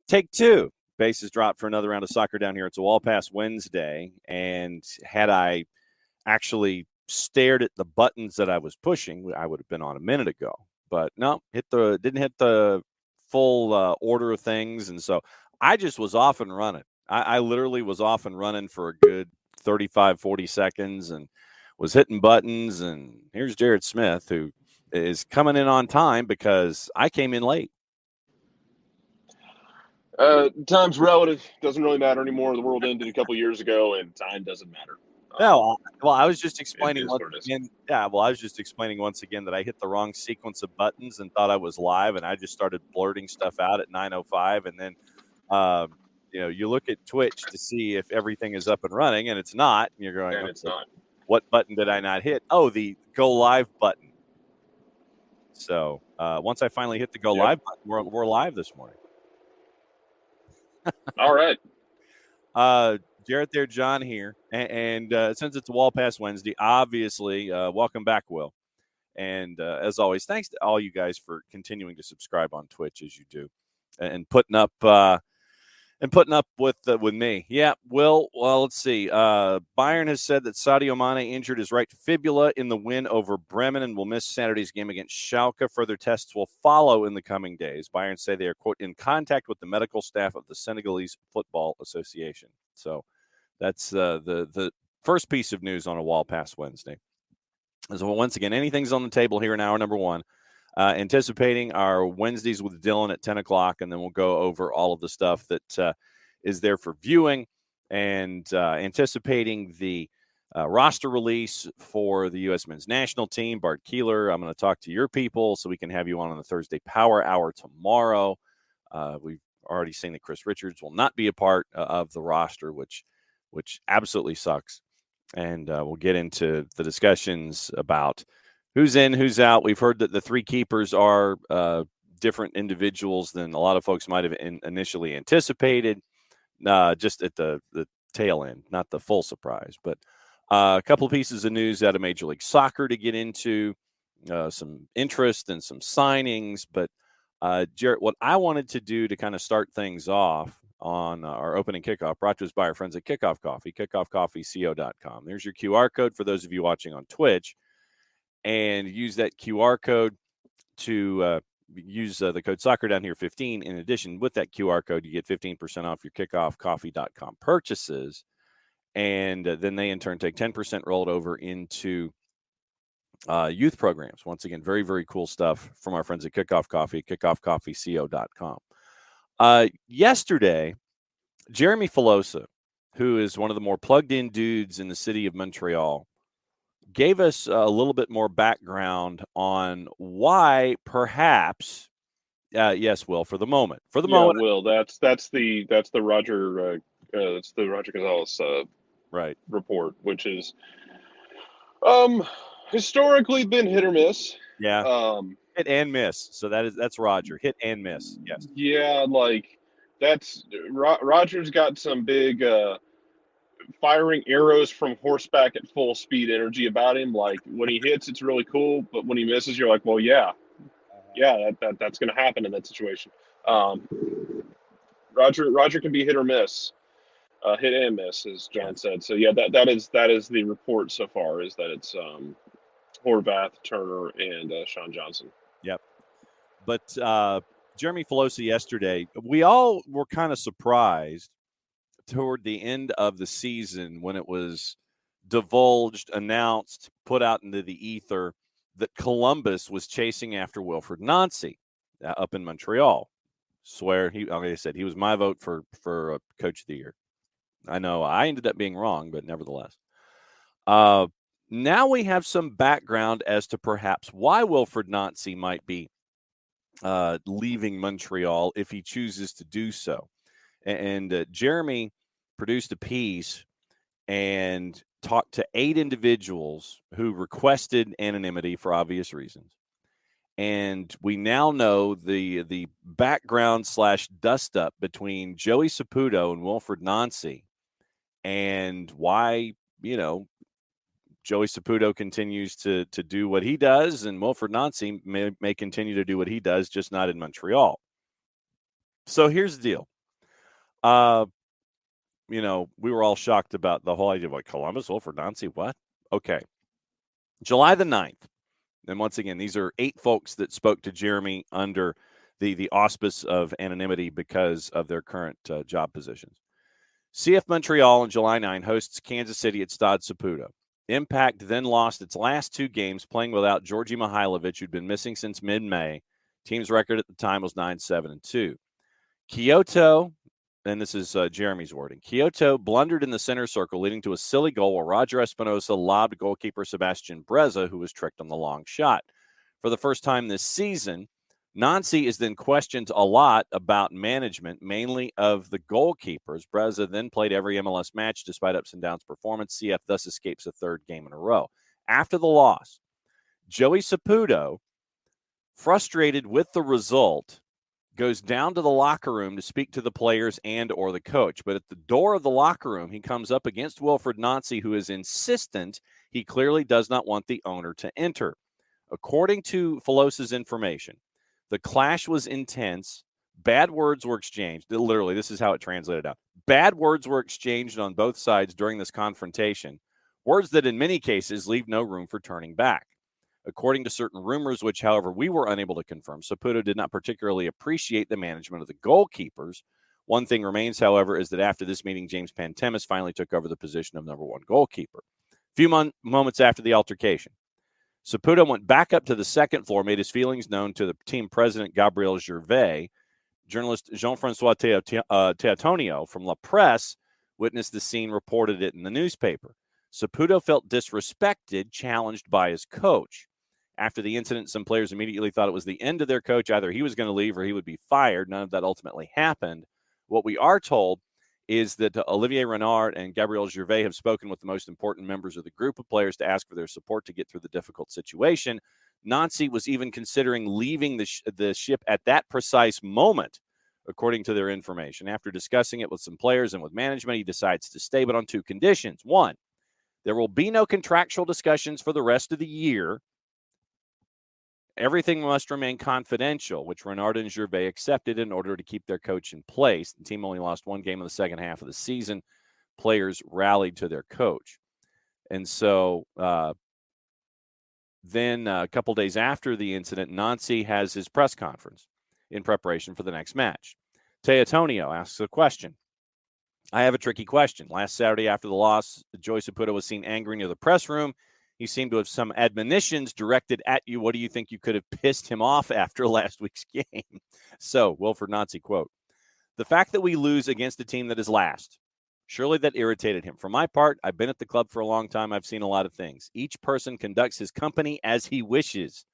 Take two. Bases dropped for another round of soccer down here. It's a Wall Pass Wednesday. And had I actually stared at the buttons that I was pushing, I would have been on a minute ago. But no, didn't hit the full order of things. And so I just was off and running. I literally was off and running for a good 35, 40 seconds and was hitting buttons. And here's Jared Smith, who is coming in on time because I came in late. Time's relative. Doesn't really matter anymore. The world ended a couple years ago, and time doesn't matter. No, well, I was just explaining once again. Yeah, well, I was just explaining once again that I hit the wrong sequence of buttons and thought I was live, and I just started blurting stuff out at 9:05, and then, you look at Twitch to see if everything is up and running, and it's not. And you're going, and it's not. What button did I not hit? Oh, the go live button. So once I finally hit the go live button, we're live this morning. All right. Jarrett there, John here. And since it's a Wall Pass Wednesday, obviously, welcome back, Will. And as always, thanks to all you guys for continuing to subscribe on Twitch as you do and putting up with me. Yeah, Will, well, let's see. Bayern has said that Sadio Mane injured his right fibula in the win over Bremen and will miss Saturday's game against Schalke. Further tests will follow in the coming days. Bayern say they are, quote, in contact with the medical staff of the Senegalese Football Association. So that's the first piece of news on a Wall Pass Wednesday. So once again, anything's on the table here in hour number one. Anticipating our Wednesdays with Dylan at 10 o'clock, and then we'll go over all of the stuff that is there for viewing and anticipating the roster release for the U.S. men's national team. Bart Keeler, I'm going to talk to your people so we can have you on the Thursday Power Hour tomorrow. We've already seen that Chris Richards will not be a part of the roster, which absolutely sucks. And we'll get into the discussions about who's in, who's out. We've heard that the three keepers are different individuals than a lot of folks might have initially anticipated, just at the tail end, not the full surprise. But a couple of pieces of news out of Major League Soccer to get into, some interest and some signings. But, Jarrett, what I wanted to do to kind of start things off on our opening kickoff, brought to us by our friends at Kickoff Coffee, kickoffcoffeeco.com. There's your QR code for those of you watching on Twitch. And use that QR code to use the code soccer down here 15. In addition, with that QR code, you get 15% off your kickoffcoffee.com purchases. And then they in turn take 10% rolled over into youth programs. Once again, very, very cool stuff from our friends at Kickoff Coffee, kickoffcoffeeco.com. Yesterday, Jeremy Filosa, who is one of the more plugged in dudes in the city of Montreal, gave us a little bit more background on why perhaps, yes, Will, for the moment. Will, that's the Roger Gonzalez right report, which is historically been hit or miss. Yeah. Hit and miss. So that's Roger. Hit and miss. Yes. Yeah, Roger's got some big firing arrows from horseback at full speed energy about him. Like when he hits, it's really cool, but when he misses, you're like, well, that's going to happen in that situation. Roger can be hit or miss, hit and miss, as John said. So yeah, that is the report so far, is that it's Horvath, Turner, and Sean Johnson. Yep. But Jeremy Filosa yesterday, we all were kind of surprised toward the end of the season when it was divulged, announced, put out into the ether that Columbus was chasing after Wilfried Nancy up in Montreal. Swear, like I said, he was my vote for Coach of the Year. I know I ended up being wrong, but nevertheless. Now we have some background as to perhaps why Wilfried Nancy might be leaving Montreal if he chooses to do so. And Jeremy produced a piece and talked to 8 individuals who requested anonymity for obvious reasons. And we now know the background / dust up between Joey Saputo and Wilfried Nancy, and why, Joey Saputo continues to do what he does, and Wilfried Nancy may continue to do what he does, just not in Montreal. So here's the deal. We were all shocked about the whole idea of like Columbus, Wilfred Nancy, what? Okay. July the 9th. And once again, these are 8 folks that spoke to Jeremy under the auspice of anonymity because of their current job positions. CF Montreal on July 9 hosts Kansas City at Stade Saputo. Impact then lost its last 2 games playing without Georgi Mihailovic, who'd been missing since mid-May. Team's record at the time was 9-7-2. Kyoto, and this is Jeremy's wording, Kyoto blundered in the center circle, leading to a silly goal where Roger Espinosa lobbed goalkeeper Sebastian Breza, who was tricked on the long shot. For the first time this season, Nancy is then questioned a lot about management, mainly of the goalkeepers. Breza then played every MLS match despite ups and downs performance. CF thus escapes a 3rd game in a row. After the loss, Joey Saputo, frustrated with the result, goes down to the locker room to speak to the players and or the coach. But at the door of the locker room, he comes up against Wilfred Nancy, who is insistent he clearly does not want the owner to enter. According to Filosa's information, the clash was intense. Bad words were exchanged. Literally, this is how it translated out. Bad words were exchanged on both sides during this confrontation, words that in many cases leave no room for turning back. According to certain rumors, which, however, we were unable to confirm, Saputo did not particularly appreciate the management of the goalkeepers. One thing remains, however, is that after this meeting, James Pantemis finally took over the position of number 1 goalkeeper. A few moments after the altercation, Saputo went back up to the 2nd floor, made his feelings known to the team president, Gabriel Gervais. Journalist Jean-Francois Teotonio from La Presse witnessed the scene, reported it in the newspaper. Saputo felt disrespected, challenged by his coach. After the incident, some players immediately thought it was the end of their coach. Either he was going to leave or he would be fired. None of that ultimately happened. What we are told is that Olivier Renard and Gabriel Gervais have spoken with the most important members of the group of players to ask for their support to get through the difficult situation. Nancy was even considering leaving the ship at that precise moment, according to their information. After discussing it with some players and with management, he decides to stay, but on 2 conditions. 1, there will be no contractual discussions for the rest of the year. Everything must remain confidential, which Renard and Gervais accepted in order to keep their coach in place. The team only lost 1 game in the second half of the season. Players rallied to their coach. And so then a couple days after the incident, Nancy has his press conference in preparation for the next match. Teotonio asks a question. I have a tricky question. Last Saturday after the loss, Joey Saputo was seen angry near the press room. He seemed to have some admonitions directed at you. What do you think you could have pissed him off after last week's game? So, Wilfred Nancy, quote, the fact that we lose against a team that is last, surely that irritated him. For my part, I've been at the club for a long time. I've seen a lot of things. Each person conducts his company as he wishes.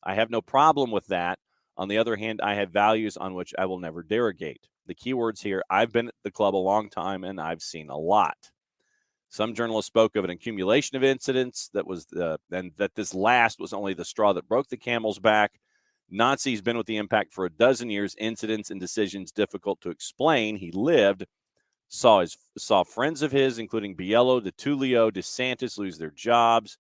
I have no problem with that. On the other hand, I have values on which I will never derogate. The key words here, I've been at the club a long time and I've seen a lot. Some journalists spoke of an accumulation of incidents and that this last was only the straw that broke the camel's back. Nancy's been with the Impact for a dozen years, incidents and decisions difficult to explain. He lived, saw friends of his, including Biello, DeTulio, DeSantis, lose their jobs.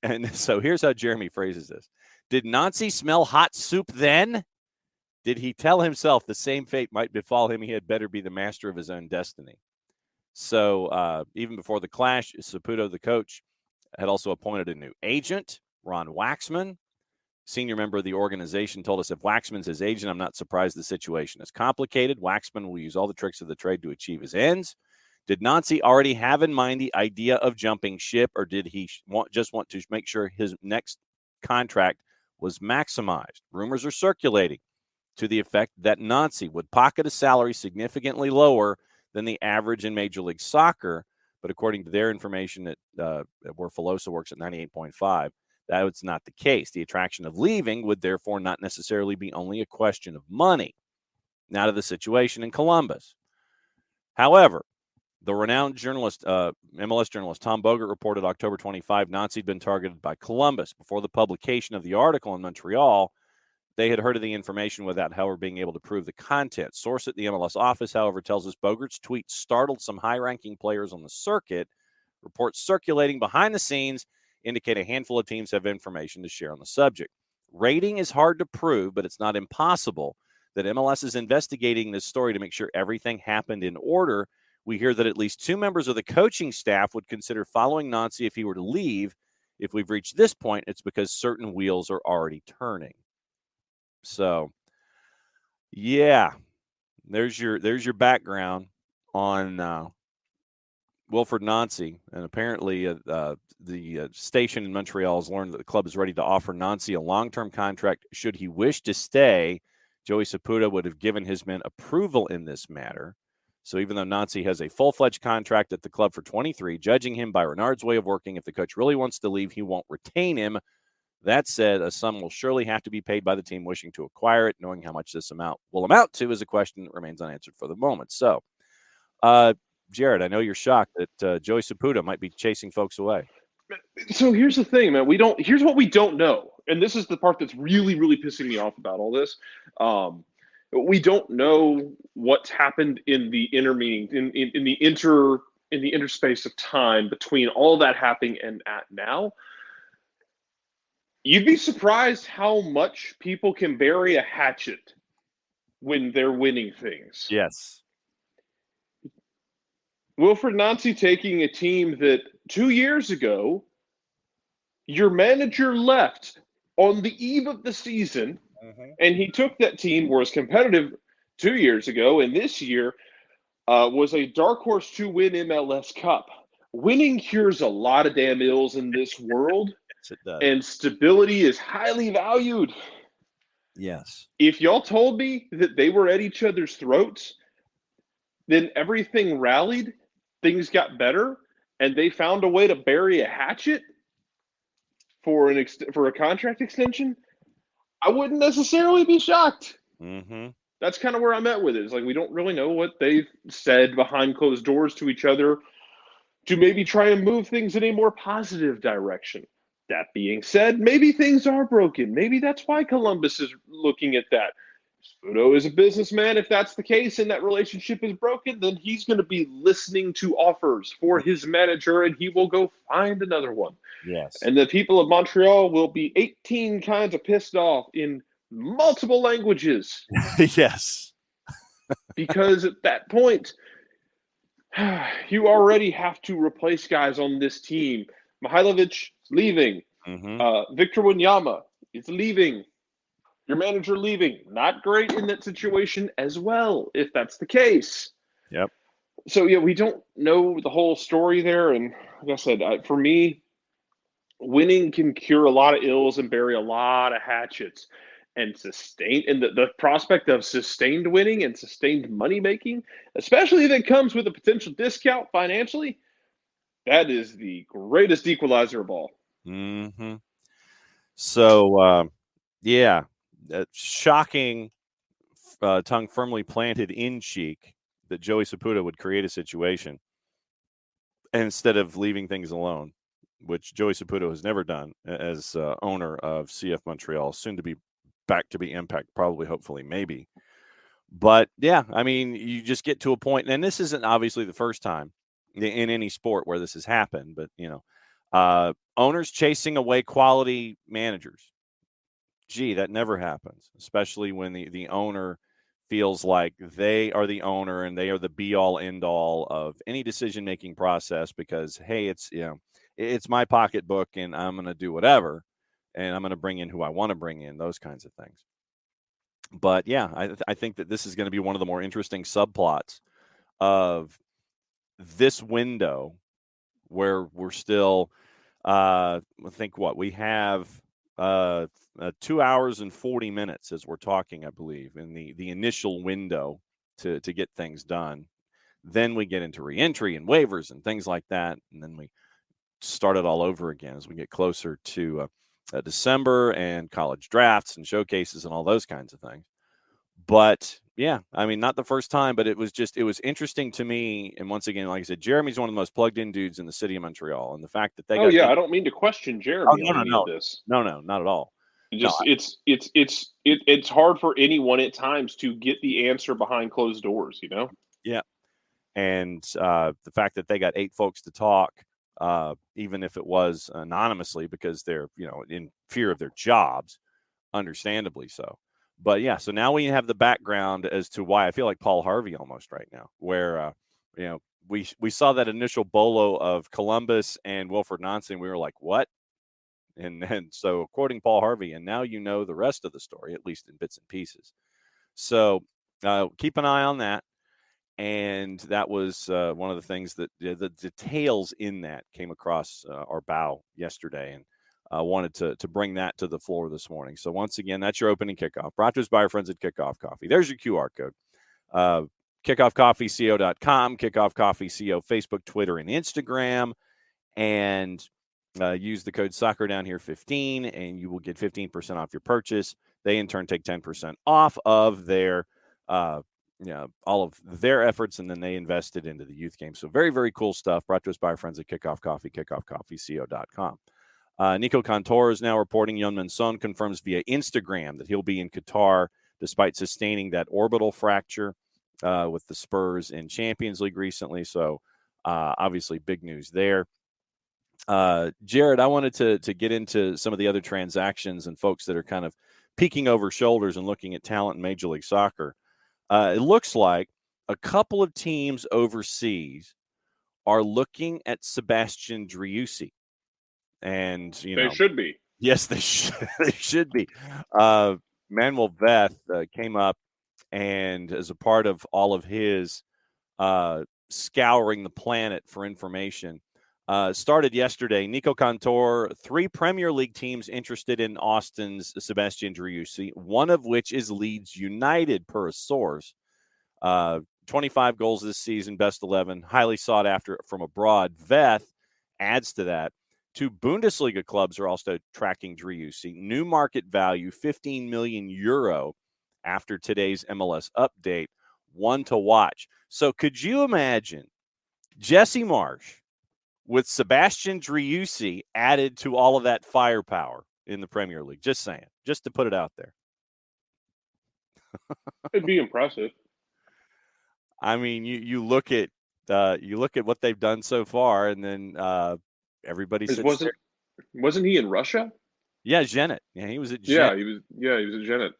And so here's how Jeremy phrases this. Did Nancy smell hot soup then? Did he tell himself the same fate might befall him? He had better be the master of his own destiny. So even before the clash, Saputo, the coach, had also appointed a new agent, Ron Waxman. Senior member of the organization told us if Waxman's his agent, I'm not surprised the situation is complicated. Waxman will use all the tricks of the trade to achieve his ends. Did Nancy already have in mind the idea of jumping ship, or did he just want to make sure his next contract was maximized? Rumors are circulating to the effect that Nancy would pocket a salary significantly lower than the average in Major League Soccer. But according to their information where Filosa works at 98.5, that was not the case. The attraction of leaving would therefore not necessarily be only a question of money. Now to the situation in Columbus. However, the renowned journalist, MLS journalist Tom Bogert reported October 25, Nancy had been targeted by Columbus. Before the publication of the article in Montreal, they had heard of the information without, however, being able to prove the content. Source at the MLS office, however, tells us Bogert's tweet startled some high-ranking players on the circuit. Reports circulating behind the scenes indicate a handful of teams have information to share on the subject. Rating is hard to prove, but it's not impossible. that MLS is investigating this story to make sure everything happened in order. We hear that at least 2 members of the coaching staff would consider following Nancy if he were to leave. If we've reached this point, it's because certain wheels are already turning. So, yeah, there's your background on Wilfried Nancy. And apparently the station in Montreal has learned that the club is ready to offer Nancy a long-term contract should he wish to stay. Joey Saputo would have given his men approval in this matter. So even though Nancy has a full-fledged contract at the club for 23, judging him by Renard's way of working, if the coach really wants to leave, he won't retain him. That said, a sum will surely have to be paid by the team wishing to acquire it. Knowing how much this amount will amount to is a question that remains unanswered for the moment. So, Jared, I know you're shocked that Joey Saputo might be chasing folks away. So here's the thing, man. Here's what we don't know, and this is the part that's really, really pissing me off about all this. We don't know what's happened in the intermeeting, in the interspace of time between all that happening and at now. You'd be surprised how much people can bury a hatchet when they're winning things. Yes. Wilfried Nancy taking a team that 2 years ago, your manager left on the eve of the season, and he took that team, was competitive 2 years ago, and this year was a dark horse to win MLS Cup. Winning cures a lot of damn ills in this world. Yes, it does. And stability is highly valued. Yes. If y'all told me that they were at each other's throats, then everything rallied, things got better, and they found a way to bury a hatchet for a contract extension, I wouldn't necessarily be shocked. Mm-hmm. That's kind of where I'm at with it. It's like we don't really know what they've said behind closed doors to each other to maybe try and move things in a more positive direction. That being said, maybe things are broken. Maybe that's why Columbus is looking at that. Sputo is a businessman. If that's the case and that relationship is broken, then he's going to be listening to offers for his manager, and he will go find another one. Yes. And the people of Montreal will be 18 kinds of pissed off in multiple languages. Yes. Because at that point, you already have to replace guys on this team. Mihailovic leaving. Victor Wanyama is leaving. Your manager leaving. Not great in that situation as well, if that's the case. Yep. So, yeah, we don't know the whole story there. And like I said, for me, winning can cure a lot of ills and bury a lot of hatchets. And the prospect of sustained winning and sustained money making, especially if it comes with a potential discount financially, that is the greatest equalizer of all. Mm-hmm. So, yeah, shocking, tongue firmly planted in cheek that Joey Saputo would create a situation instead of leaving things alone, which Joey Saputo has never done as owner of CF Montreal, soon to be back to be Impact, probably, hopefully, maybe. But, yeah, I mean, you just get to a point, and this isn't obviously the first time in any sport where this has happened, but, owners chasing away quality managers. Gee, that never happens, especially when the owner feels like they are the owner and they are the be-all, end-all of any decision-making process because, hey, it's my pocketbook and I'm going to do whatever, and I'm going to bring in who I want to bring in, those kinds of things. But, yeah, I think that this is going to be one of the more interesting subplots of this window where we're still I think we have 2 hours and 40 minutes as we're talking, I believe, in the initial window to get things done. Then we get into reentry and waivers and things like that, and then we start it all over again as we get closer to December and college drafts and showcases and all those kinds of things. But, yeah, I mean, not the first time, but it was interesting to me. And once again, like I said, Jeremy's one of the most plugged in dudes in the city of Montreal. And the fact that they I don't mean to question Jeremy on any of this. No, not at all. It's hard for anyone at times to get the answer behind closed doors, Yeah. And the fact that they got 8 folks to talk, even if it was anonymously because they're, in fear of their jobs, understandably so. But yeah, so now we have the background as to why I feel like Paul Harvey almost right now, where we saw that initial bolo of Columbus and Wilfred Nancy, and we were like, what? And then so quoting Paul Harvey, and now you know the rest of the story, at least in bits and pieces. So keep an eye on that. And that was one of the things that the details in that came across our bow yesterday, and wanted to bring that to the floor this morning. So once again, that's your opening kickoff. Brought to us by our friends at Kickoff Coffee. There's your QR code. KickoffCoffeeCO.com, Kickoff Coffee CO, Facebook, Twitter, and Instagram. And use the code SoccerDownHere15, and you will get 15% off your purchase. They, in turn, take 10% off of their all of their efforts, and then they invested into the youth game. So very, very cool stuff. Brought to us by our friends at Kickoff Coffee, KickoffCoffeeCO.com. Nico Cantor is now reporting Youngmin Son confirms via Instagram that he'll be in Qatar despite sustaining that orbital fracture with the Spurs in Champions League recently. So obviously big news there. Jared, I wanted to get into some of the other transactions and folks that are kind of peeking over shoulders and looking at talent in Major League Soccer. It looks like a couple of teams overseas are looking at Sebastian Driussi. And, they should be. Yes, they should be. Manuel Veth came up, and as a part of all of his scouring the planet for information, started yesterday. Nico Cantor, 3 Premier League teams interested in Austin's Sebastian Driussi, one of which is Leeds United, per a source. 25 goals this season, best 11, highly sought after from abroad. Veth adds to that. 2 Bundesliga clubs are also tracking Driussi. New market value, 15 million euro after today's MLS update. One to watch. So could you imagine Jesse Marsch with Sebastian Driussi added to all of that firepower in the Premier League? Just saying, just to put it out there. It'd be impressive. I mean, you look at what they've done so far, and then everybody sits there. Wasn't he in Russia? Yeah, Zenit. Yeah, he was at Zenit. Yeah, he was at Zenit.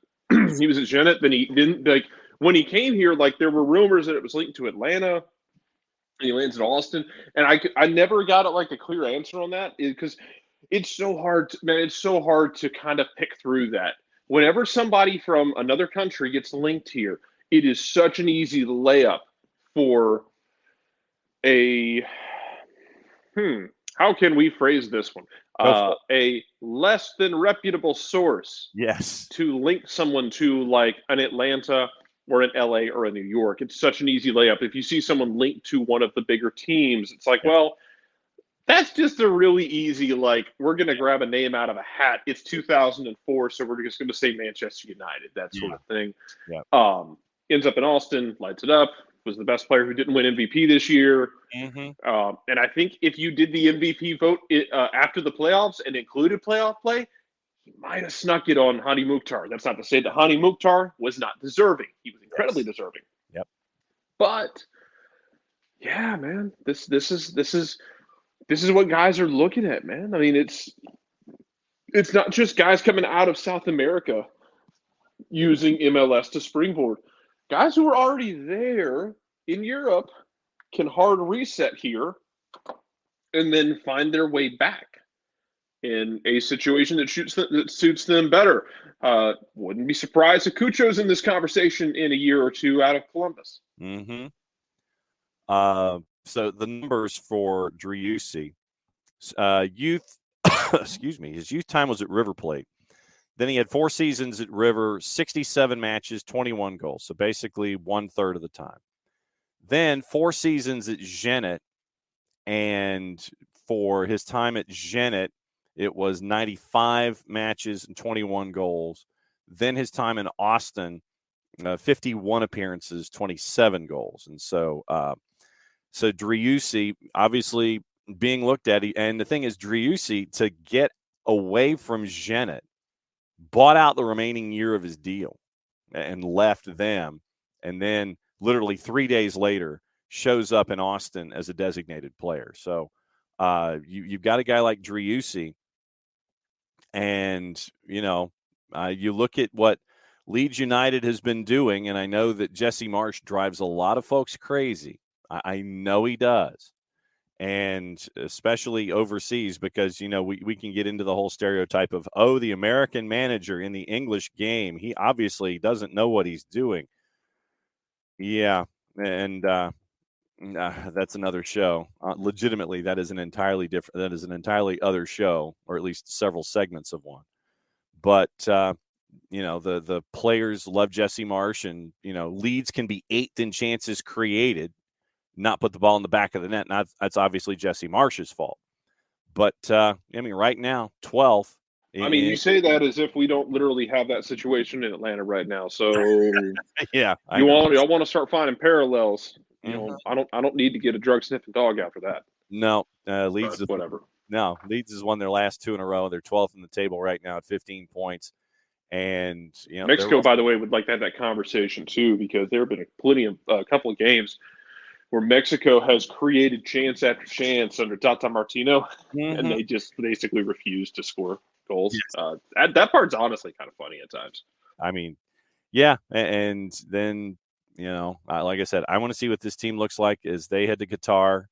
He was at Zenit. Then he didn't, like, when he came here, like, there were rumors that it was linked to Atlanta. He lands in Austin, and I never got a clear answer on that, because it's so hard, man. It's so hard to kind of pick through that. Whenever somebody from another country gets linked here, it is such an easy layup for how can we phrase this one? A less than reputable source. Yes. To link someone to, like, an Atlanta or an LA or a New York. It's such an easy layup. If you see someone linked to one of the bigger teams, it's like, well, that's just a really easy, like, we're going to grab a name out of a hat. It's 2004, so we're just going to say Manchester United, that sort of thing. Yeah. Ends up in Austin, lights it up, was the best player who didn't win MVP this year. Mm-hmm. And I think if you did the MVP vote after the playoffs and included playoff play, he might have snuck it on Hani Mukhtar. That's not to say that Hani Mukhtar was not deserving. He was incredibly deserving. Yep. But yeah, man, this is what guys are looking at, man. I mean, it's not just guys coming out of South America using MLS to springboard. Guys who are already there in Europe can hard reset here and then find their way back in a situation that suits them better. Wouldn't be surprised if Cucho's in this conversation in a year or two out of Columbus. Mm-hmm. So the numbers for Driussi, youth, excuse me, his youth time was at River Plate. Then he had 4 seasons at River, 67 matches, 21 goals. So basically 1/3 of the time. Then 4 seasons at Zenit, and for his time at Zenit, it was 95 matches and 21 goals. Then his time in Austin, 51 appearances, 27 goals. And so Driussi obviously being looked at. And the thing is, Driussi, to get away from Zenit, bought out the remaining year of his deal and left them. And then literally 3 days later shows up in Austin as a designated player. So you've got a guy like Driussi, and, you look at what Leeds United has been doing, and I know that Jesse Marsch drives a lot of folks crazy. I know he does. And especially overseas, because, we can get into the whole stereotype of, the American manager in the English game, he obviously doesn't know what he's doing. Yeah, and that's another show. Legitimately, that is an entirely other show, or at least several segments of one. But the players love Jesse Marsch, and Leeds can be 8th in chances created, not put the ball in the back of the net. Not that's obviously Jesse Marsch's fault. But right now, 12th. I mean, you say that as if we don't literally have that situation in Atlanta right now. So yeah, y'all want to start finding parallels. Mm-hmm. I don't need to get a drug sniffing dog after that. No, Leeds whatever. No, Leeds has won their last 2 in a row. They're 12th in the table right now at 15 points. And Mexico, by the way, would like to have that conversation too, because there have been a couple of games where Mexico has created chance after chance under Tata Martino, and they just basically refuse to score goals. Yes. That part's honestly kind of funny at times. I mean, yeah, and then like I said, I want to see what this team looks like as they head to Qatar.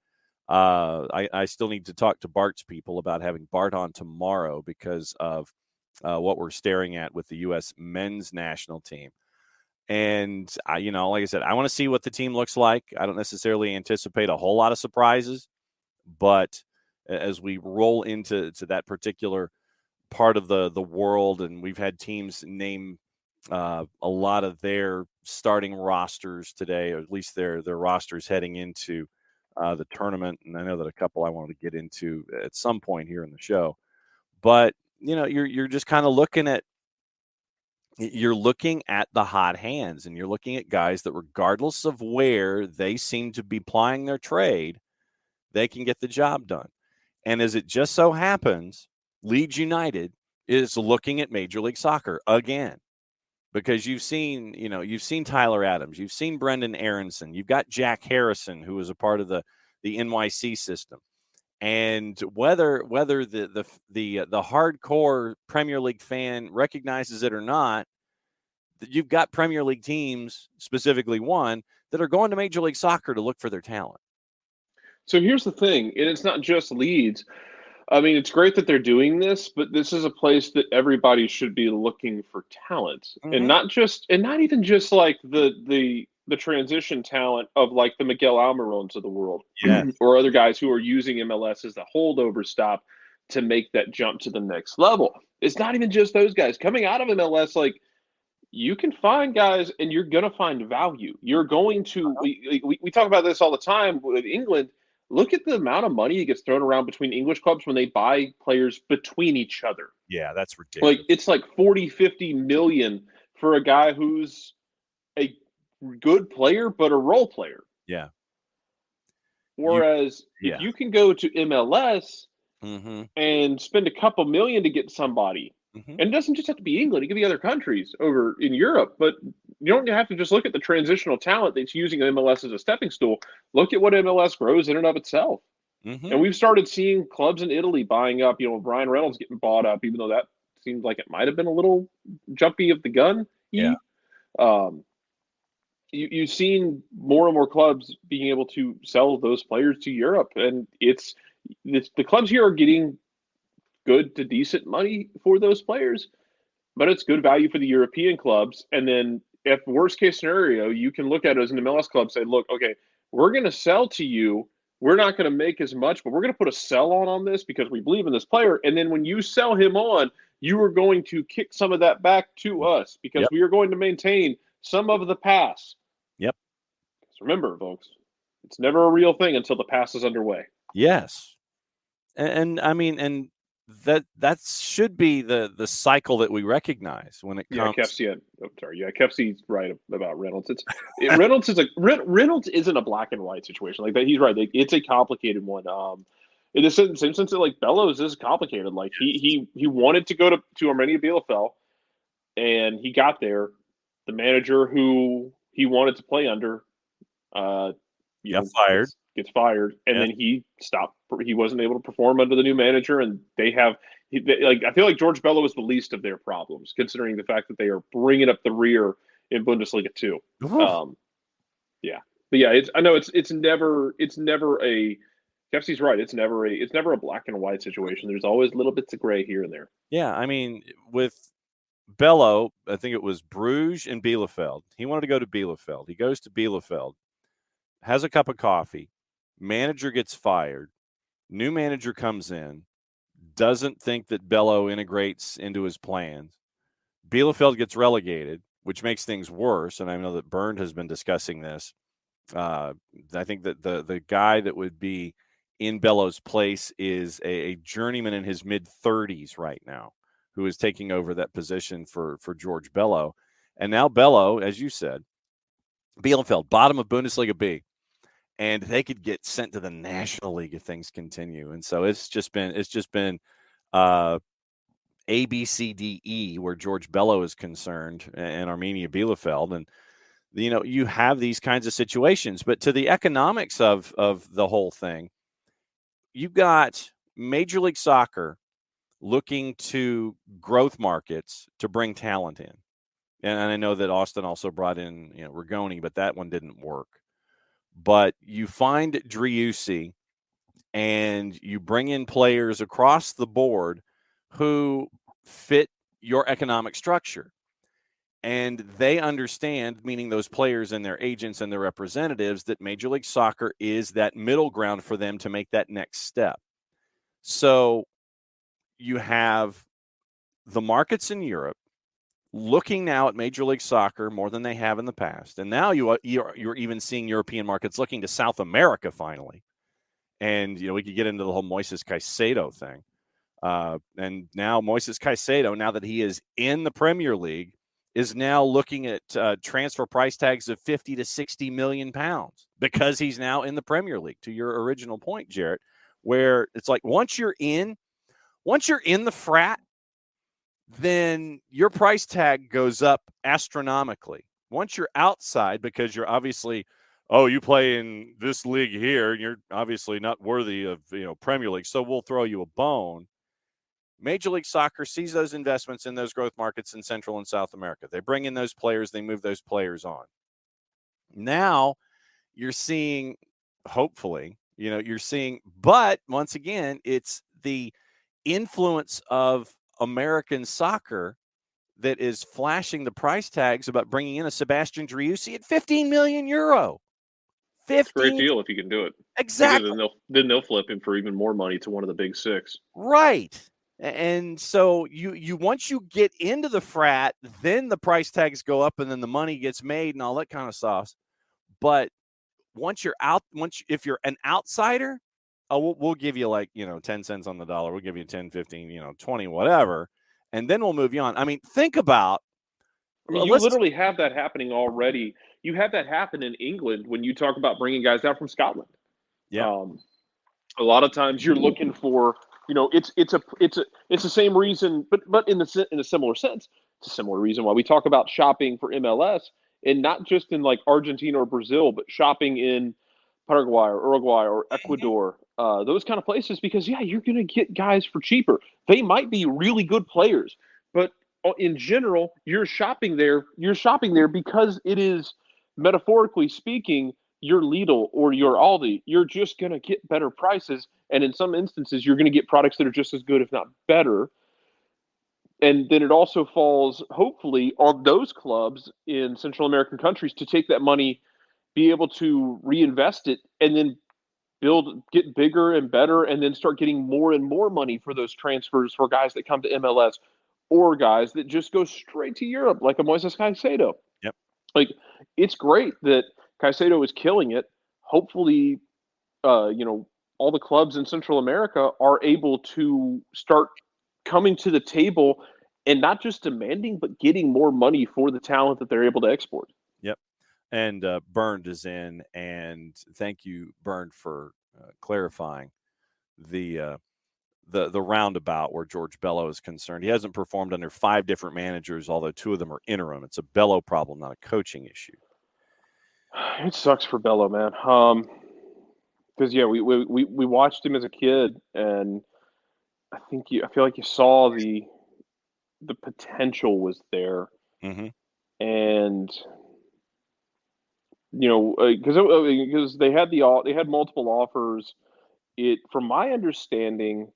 I still need to talk to Bart's people about having Bart on tomorrow because of what we're staring at with the U.S. men's national team. And, like I said, I want to see what the team looks like. I don't necessarily anticipate a whole lot of surprises, but as we roll into that particular part of the world, and we've had teams name a lot of their starting rosters today, or at least their rosters heading into the tournament. And I know that a couple I wanted to get into at some point here in the show. But, you're just kind of looking at the hot hands, and you're looking at guys that regardless of where they seem to be plying their trade, they can get the job done. And as it just so happens, Leeds United is looking at Major League Soccer again, because you've seen Tyler Adams, you've seen Brendan Aronson, you've got Jack Harrison, who is a part of the NYC system. And whether the hardcore Premier League fan recognizes it or not, you've got Premier League teams, specifically one, that are going to Major League Soccer to look for their talent. So here's the thing, and it's not just Leeds. I mean, it's great that they're doing this, but this is a place that everybody should be looking for talent, and not even just like the transition talent of like the Miguel Almirons of the world, or other guys who are using MLS as a holdover stop to make that jump to the next level. It's not even just those guys coming out of MLS. Like, you can find guys, and you're going to find value. You're going to. We talk about this all the time with England. Look at the amount of money that gets thrown around between English clubs when they buy players between each other. Yeah, that's ridiculous. Like, it's like 40, 50 million for a guy who's a good player, but a role player. Yeah. Whereas if you can go to MLS and spend a couple million to get somebody, and it doesn't just have to be England, it can be other countries over in Europe, but you don't have to just look at the transitional talent that's using MLS as a stepping stool. Look at what MLS grows in and of itself. And we've started seeing clubs in Italy buying up, Brian Reynolds getting bought up, even though that seems like it might have been a little jumpy of the gun. Yeah. You've seen more and more clubs being able to sell those players to Europe, and it's the clubs here are getting good to decent money for those players, but it's good value for the European clubs. And then, if worst case scenario, you can look at it as an MLS club, say, look, okay, we're going to sell to you. We're not going to make as much, but we're going to put a sell on this because we believe in this player. And then when you sell him on, you are going to kick some of that back to us because we are going to maintain some of the pass. Yep. Because remember, folks, it's never a real thing until the pass is underway. Yes. And I mean, and that should be the cycle that we recognize when it comes. Kefsi's right about Reynolds. Reynolds isn't a black and white situation like that. He's right. It's a complicated one. In the same sense that like Bellows is complicated. Like he wanted to go to Armenia Bielefeld, and he got there. The manager who he wanted to play under, gets fired, and then he stopped. He wasn't able to perform under the new manager, and they have I feel like George Bello is the least of their problems, considering the fact that they are bringing up the rear in Bundesliga 2. Um, yeah, but yeah, I know it's never a. Kefsi's right. It's never a black and white situation. There's always little bits of gray here and there. Yeah, I mean, with Bello, I think it was Bruges and Bielefeld. He wanted to go to Bielefeld. He goes to Bielefeld, has a cup of coffee. Manager gets fired. New manager comes in, doesn't think that Bello integrates into his plans. Bielefeld gets relegated, which makes things worse. And I know that Bernd has been discussing this. I think that the guy that would be in Bello's place is a journeyman in his mid-30s right now, who is taking over that position for George Bello. And now Bello, as you said, Bielefeld, bottom of Bundesliga B, and they could get sent to the National League if things continue. And so it's just been A, B, C, D, E, where George Bello is concerned, and Arminia Bielefeld. And, you have these kinds of situations. But to the economics of the whole thing, you've got Major League Soccer looking to growth markets to bring talent in. And I know that Austin also brought in, Rigoni, but that one didn't work. But you find Driussi and you bring in players across the board who fit your economic structure. And they understand, meaning those players and their agents and their representatives, that Major League Soccer is that middle ground for them to make that next step. So you have the markets in Europe looking now at Major League Soccer more than they have in the past. And now you're even seeing European markets looking to South America finally. And, we could get into the whole Moises Caicedo thing. And now Moises Caicedo, now that he is in the Premier League, is now looking at transfer price tags of 50 to 60 million pounds because he's now in the Premier League, to your original point, Jarrett, where it's like once you're in the frat, then your price tag goes up astronomically. Once you're outside, because you're obviously, you play in this league here, and you're obviously not worthy of, Premier League, so we'll throw you a bone. Major League Soccer sees those investments in those growth markets in Central and South America. They bring in those players, they move those players on. Now you're seeing, hopefully, but once again, it's the influence of American soccer that is flashing the price tags about bringing in a Sebastian Driussi at 15 million euro. 15. Great deal if you can do it. Exactly. Because then they'll flip him for even more money to one of the big six. Right. And so you once you get into the frat, then the price tags go up and then the money gets made and all that kind of stuff. But once you're out, if you're an outsider, we'll give you 10 cents on the dollar. We'll give you 10, 15, 20, whatever. And then we'll move you on. I mean, think about. You literally have that happening already. You have that happen in England when you talk about bringing guys out from Scotland. Yeah. A lot of times you're looking for, it's the same reason, but in a similar sense, it's a similar reason why we talk about shopping for MLS, and not just in like Argentina or Brazil, but shopping in Paraguay or Uruguay or Ecuador, those kind of places, because you're going to get guys for cheaper. They might be really good players, but in general, you're shopping there because it is, metaphorically speaking, your Lidl or your Aldi. You're just going to get better prices, and in some instances, you're going to get products that are just as good, if not better. And then it also falls, hopefully, on those clubs in Central American countries to take that money, be able to reinvest it, and then get bigger and better, and then start getting more and more money for those transfers for guys that come to MLS or guys that just go straight to Europe, like a Moises Caicedo. Yep. Like, it's great that Caicedo is killing it. Hopefully, all the clubs in Central America are able to start coming to the table and not just demanding, but getting more money for the talent that they're able to export. Yep. And Bernd is in, and thank you, Bernd, for clarifying the roundabout where George Bello is concerned. He hasn't performed under 5 different managers, although 2 of them are interim. It's a Bello problem, not a coaching issue. It sucks for Bello, man. Because we watched him as a kid, and I feel like you saw the potential was there, Mm-hmm. and because they had multiple offers. From my understanding,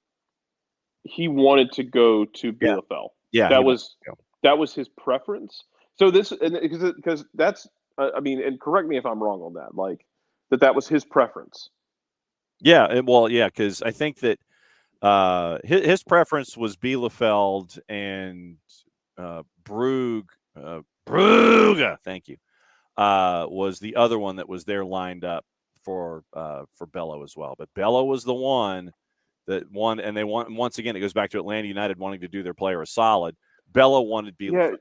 he wanted to go to Yeah. Bielefeld. Yeah. He That wants was to go. that was his preference. So this, and because that's, I mean, and correct me if I'm wrong on that. Like that was his preference. Yeah. Well, yeah, because I think that his preference was Bielefeld and Brugge. Brugge. Thank you. Was the other one that was there lined up for Bello as well. But Bello was the one that won, and they want, once again, it goes back to Atlanta United wanting to do their player a solid. Bello wanted Yeah,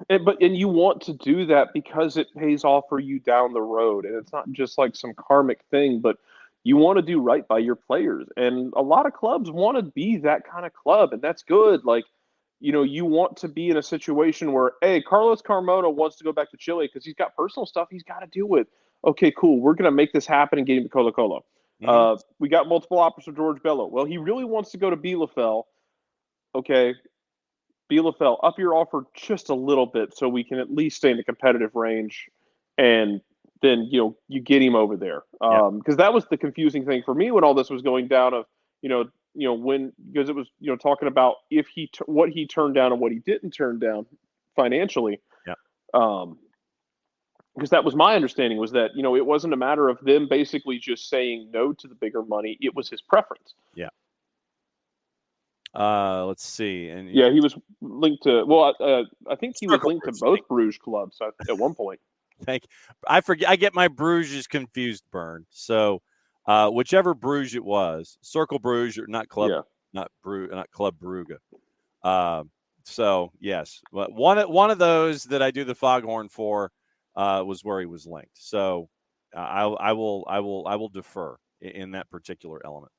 Bielefeld. and you want to do that because it pays off for you down the road, and it's not just like some karmic thing, but you want to do right by your players, and a lot of clubs want to be that kind of club, and that's good. Like, you want to be in a situation where, hey, Carlos Carmona wants to go back to Chile because he's got personal stuff he's got to deal with. Okay, cool. We're gonna make this happen and get him to Colo Colo. Mm-hmm. We got multiple offers for George Bello. Well, he really wants to go to Bielefeld. Okay, Bielefeld, up your offer just a little bit so we can at least stay in the competitive range, and then you get him over there. Yeah. Because that was the confusing thing for me when all this was going down. Of when, because it was talking about if what he turned down and what he didn't turn down financially. Yeah. Because that was my understanding, was that it wasn't a matter of them basically just saying no to the bigger money. It was his preference. Yeah. Let's see. And Yeah, he was linked to. Well, I think he was Circle linked to Bruges. both Bruges clubs at one point. Thank you. I forget. I get my Bruges confused, Burn. So, whichever Bruges it was, Circle Bruges, or not Club, Yeah. not Club Brugge. So yes, one of those that I do the foghorn for was where he was linked. So I will defer in that particular element.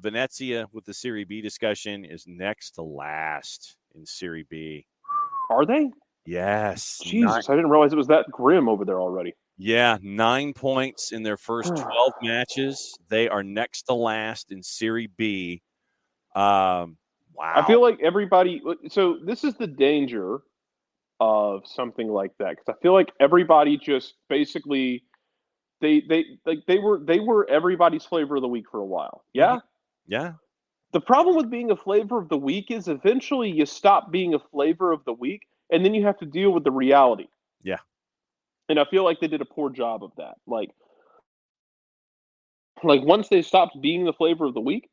Venezia with the Serie B discussion is next to last in Serie B. Are they? Yes. Jesus, I didn't realize it was that grim over there already. Yeah, 9 points in their first 12 matches. They are next to last in Serie B. Wow. I feel like everybody. So this is the danger of something like that, because I feel like everybody just basically they were everybody's flavor of the week for a while. Mm-hmm. Yeah. Yeah. The problem with being a flavor of the week is eventually you stop being a flavor of the week, and then you have to deal with the reality. Yeah. And I feel like they did a poor job of that. Like once they stopped being the flavor of the week,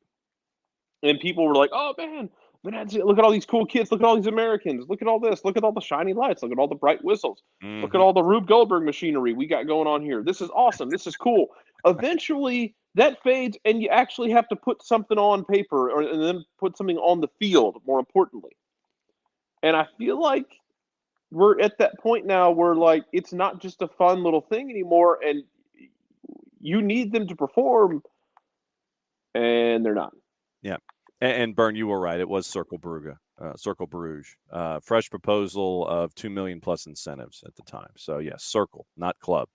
and people were like, "Oh man, Venezia! Look at all these cool kids! Look at all these Americans! Look at all this! Look at all the shiny lights! Look at all the bright whistles! Look Mm-hmm. at all the Rube Goldberg machinery we got going on here! This is awesome! This is cool!" Eventually, that fades, and you actually have to put something on paper, and then put something on the field. More importantly, and I feel like we're at that point now where like it's not just a fun little thing anymore, and you need them to perform, and they're not. Yeah. And Bern, you were right. It was Circle Brugge, Circle Bruges. Fresh proposal of $2 million plus incentives at the time. So yes, Circle, not Club.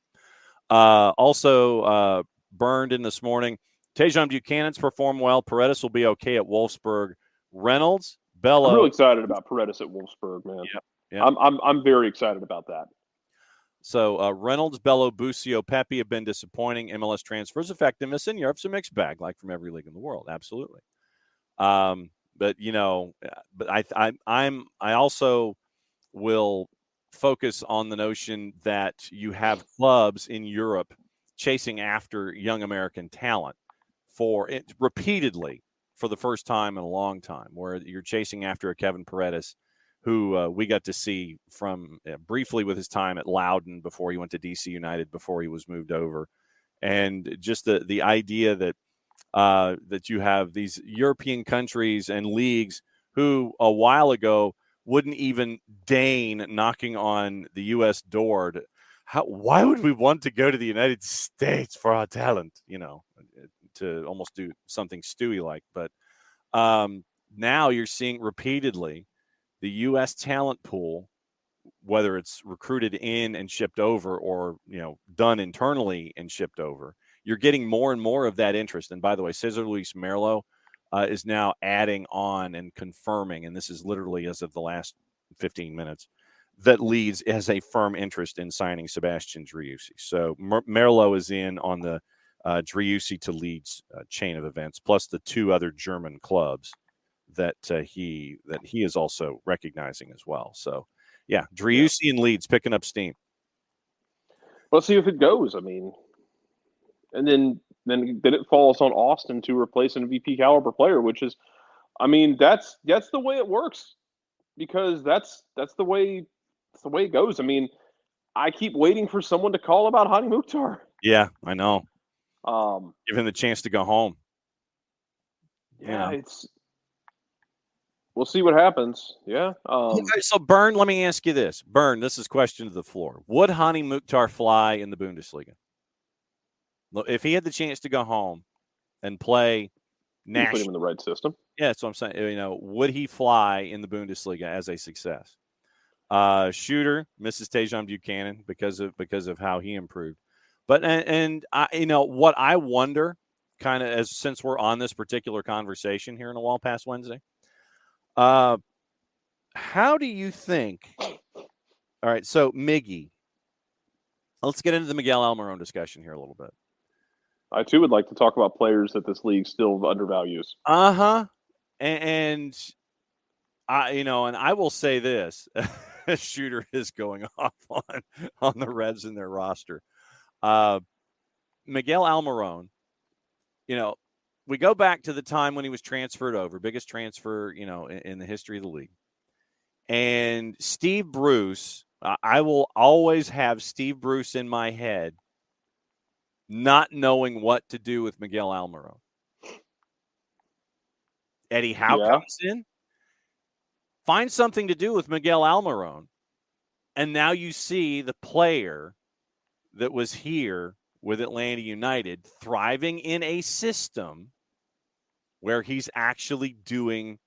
Also burned in this morning. Tejon Buchanan's performed well. Paredes will be okay at Wolfsburg. Reynolds, Bello. I'm really excited about Paredes at Wolfsburg, man. Yeah. I'm very excited about that. So Reynolds, Bello, Busio, Pepe have been disappointing. MLS transfers effectiveness in Europe's a mixed bag, like from every league in the world. Absolutely. But I also will focus on the notion that you have clubs in Europe chasing after young American talent for it repeatedly for the first time in a long time, where you're chasing after a Kevin Paredes, who we got to see from briefly with his time at Loudoun before he went to DC United, before he was moved over. And just the idea that that you have these European countries and leagues who a while ago wouldn't even deign knocking on the U.S. door. Why would we want to go to the United States for our talent? To almost do something Stewie-like. But now you're seeing repeatedly the U.S. talent pool, whether it's recruited in and shipped over or, done internally and shipped over, you're getting more and more of that interest. And by the way, Cesar Luis Merlo, is now adding on and confirming, and this is literally as of the last 15 minutes, that Leeds has a firm interest in signing Sebastian Driussi. So Merlo is in on the Driussi to Leeds chain of events, plus the two other German clubs that he is also recognizing as well. So, yeah, Driussi and Leeds picking up steam. Let's see if it goes. I mean, and then it falls on Austin to replace an MVP caliber player, which is, I mean, that's the way it works, because that's the way it goes. I mean, I keep waiting for someone to call about Hany Mukhtar. Yeah, I know. Give him the chance to go home. Yeah, we'll see what happens. Yeah. So, Bern, let me ask you this. Bern, this is question to the floor. Would Hany Mukhtar fly in the Bundesliga? If he had the chance to go home and play national, put him in the right system. Yeah, that's what I'm saying. Would he fly in the Bundesliga as a success? Shooter misses Tejan Buchanan because of how he improved. But and I, what I wonder, kind of since we're on this particular conversation here in a Wall Pass Wednesday, how do you think? All right, so Miggy, let's get into the Miguel Almiron discussion here a little bit. I too would like to talk about players that this league still undervalues. And I will say this: Shooter is going off on the Reds in their roster. Miguel Almiron, we go back to the time when he was transferred over, biggest transfer, in the history of the league. And Steve Bruce, I will always have Steve Bruce in my head, not knowing what to do with Miguel Almiron. Eddie Howe comes in, find something to do with Miguel Almiron, and now you see the player that was here with Atlanta United thriving in a system where he's actually doing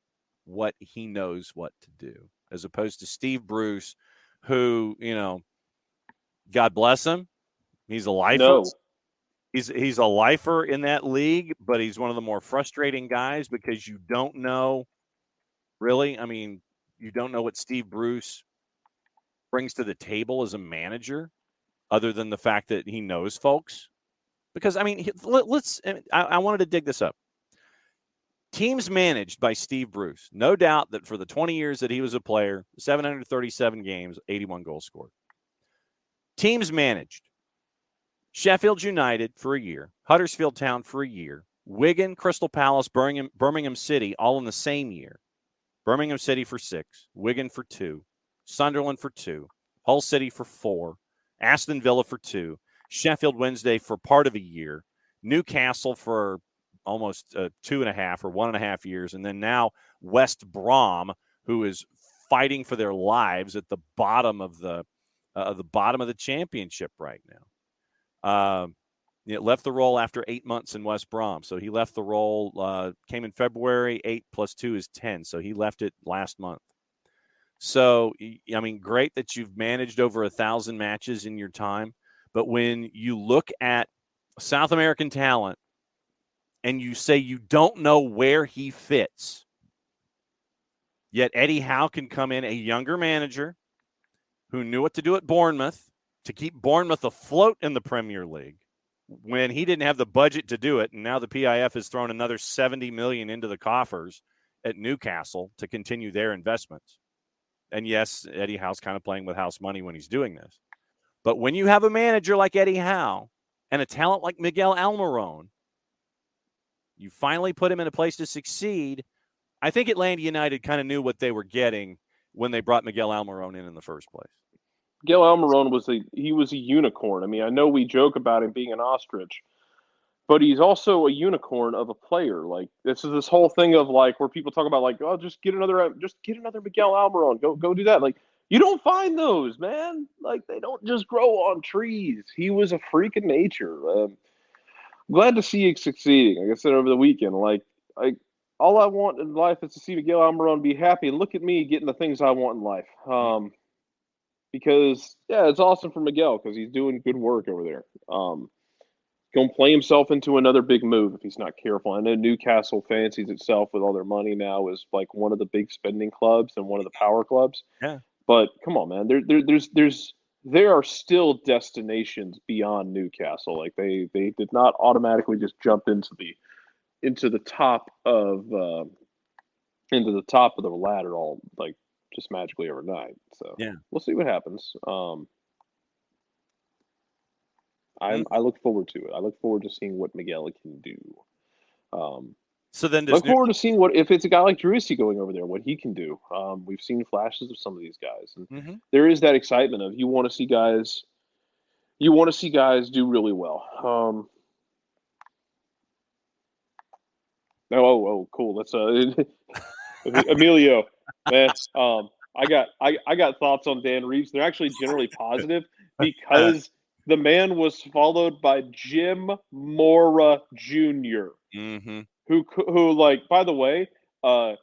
what he knows what to do, as opposed to Steve Bruce, who, God bless him, he's a lifer. No. He's a lifer in that league, but he's one of the more frustrating guys because you don't know, really. I mean, you don't know what Steve Bruce brings to the table as a manager, other than the fact that he knows folks. Because, I mean, I wanted to dig this up. Teams managed by Steve Bruce, no doubt that for the 20 years that he was a player, 737 games, 81 goals scored. Teams managed Sheffield United for a year, Huddersfield Town for a year, Wigan, Crystal Palace, Birmingham City, all in the same year. Birmingham City for 6, Wigan for 2, Sunderland for 2, Hull City for 4, Aston Villa for 2, Sheffield Wednesday for part of a year, Newcastle for almost 2.5 or 1.5 years, and then now West Brom, who is fighting for their lives at the bottom of the championship right now. Left the role after 8 months in West Brom. So he left the role, came in February, 8 + 2 is 10. So he left it last month. So, I mean, great that you've managed over 1,000 matches in your time. But when you look at South American talent and you say you don't know where he fits, yet Eddie Howe can come in, a younger manager who knew what to do at Bournemouth to keep Bournemouth afloat in the Premier League when he didn't have the budget to do it. And now the PIF has thrown another $70 million into the coffers at Newcastle to continue their investments. And yes, Eddie Howe's kind of playing with house money when he's doing this. But when you have a manager like Eddie Howe and a talent like Miguel Almiron, you finally put him in a place to succeed. I think Atlanta United kind of knew what they were getting when they brought Miguel Almiron in the first place. Miguel Almiron was a unicorn. I mean, I know we joke about him being an ostrich, but he's also a unicorn of a player. Like, this is this whole thing of like where people talk about like, oh, just get another Miguel Almiron. Go do that. Like, you don't find those, man. Like, they don't just grow on trees. He was a freak of nature. I'm glad to see you succeeding. Like I said over the weekend, like all I want in life is to see Miguel Almiron be happy. And look at me getting the things I want in life. Because, yeah, it's awesome for Miguel because he's doing good work over there. going to play himself into another big move if he's not careful. I know Newcastle fancies itself with all their money now as like one of the big spending clubs and one of the power clubs. Yeah. But come on, man, there are still destinations beyond Newcastle. Like they did not automatically just jump into the top of the ladder all like just magically overnight. So Yeah. we'll see what happens. Mm. I look forward to it. I look forward to seeing what Miguel can do. So then Look forward to seeing what if it's a guy like Drusy going over there, what he can do. We've seen flashes of some of these guys, and mm-hmm. there is that excitement of you want to see guys do really well. Cool. That's Emilio, man. I got thoughts on Dan Reeves. They're actually generally positive because the man was followed by Jim Mora Jr. Mm-hmm. Who like, by the way,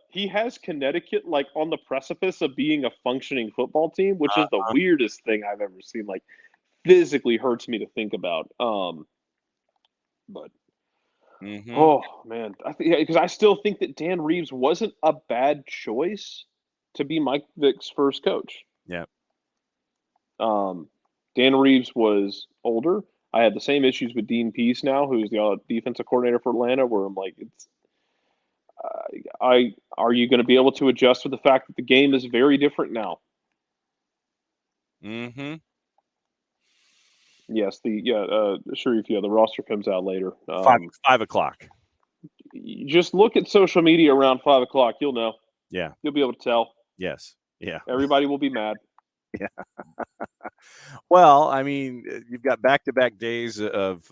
he has Connecticut like on the precipice of being a functioning football team, which is the weirdest thing I've ever seen. Like, physically hurts me to think about. But Mm-hmm. oh man, because I still think that Dan Reeves wasn't a bad choice to be Mike Vick's first coach. Yeah. Dan Reeves was older. I had the same issues with Dean Pease now, who's the defensive coordinator for Atlanta, where I'm like, are you going to be able to adjust to the fact that the game is very different now? Mm-hmm. Yes, Sharif, the roster comes out later. 5 o'clock. Just look at social media around 5 o'clock. You'll know. Yeah. You'll be able to tell. Yes. Yeah. Everybody will be mad. Yeah. Well, I mean, you've got back-to-back days of.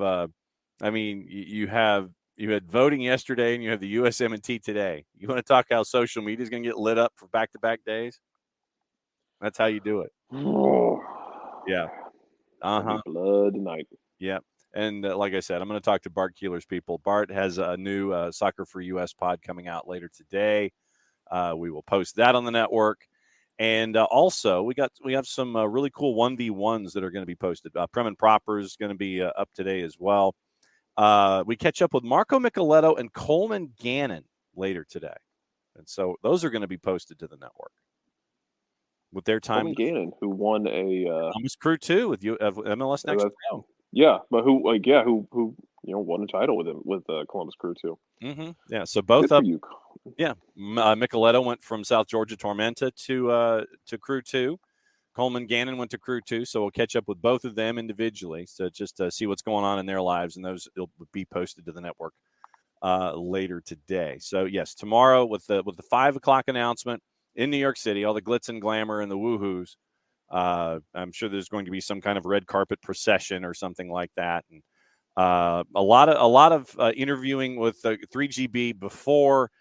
You had voting yesterday, and you have the USMNT today. You want to talk how social media is going to get lit up for back-to-back days? That's how you do it. Yeah. Blood tonight. Yeah. And like I said, I'm going to talk to Bart Keeler's people. Bart has a new Soccer for US pod coming out later today. We will post that on the network. And also, we have some really cool 1v1s that are going to be posted. Prem and Proper is going to be up today as well. We catch up with Marco Micheletto and Coleman Gannon later today. And so those are going to be posted to the network with their time. Coleman Gannon, who won a Columbus Crew 2 with MLS Next Pro. Yeah, but who won a title with him with Columbus Crew 2. Mm-hmm. Yeah, so both of you. Yeah, Micheletto went from South Georgia Tormenta to Crew 2. Coleman Gannon went to Crew 2, so we'll catch up with both of them individually, so just see what's going on in their lives, and those will be posted to the network later today. So yes, tomorrow with the 5 o'clock announcement in New York City, all the glitz and glamour and the woohoos. I'm sure there's going to be some kind of red carpet procession or something like that, and a lot of interviewing with 3GB before.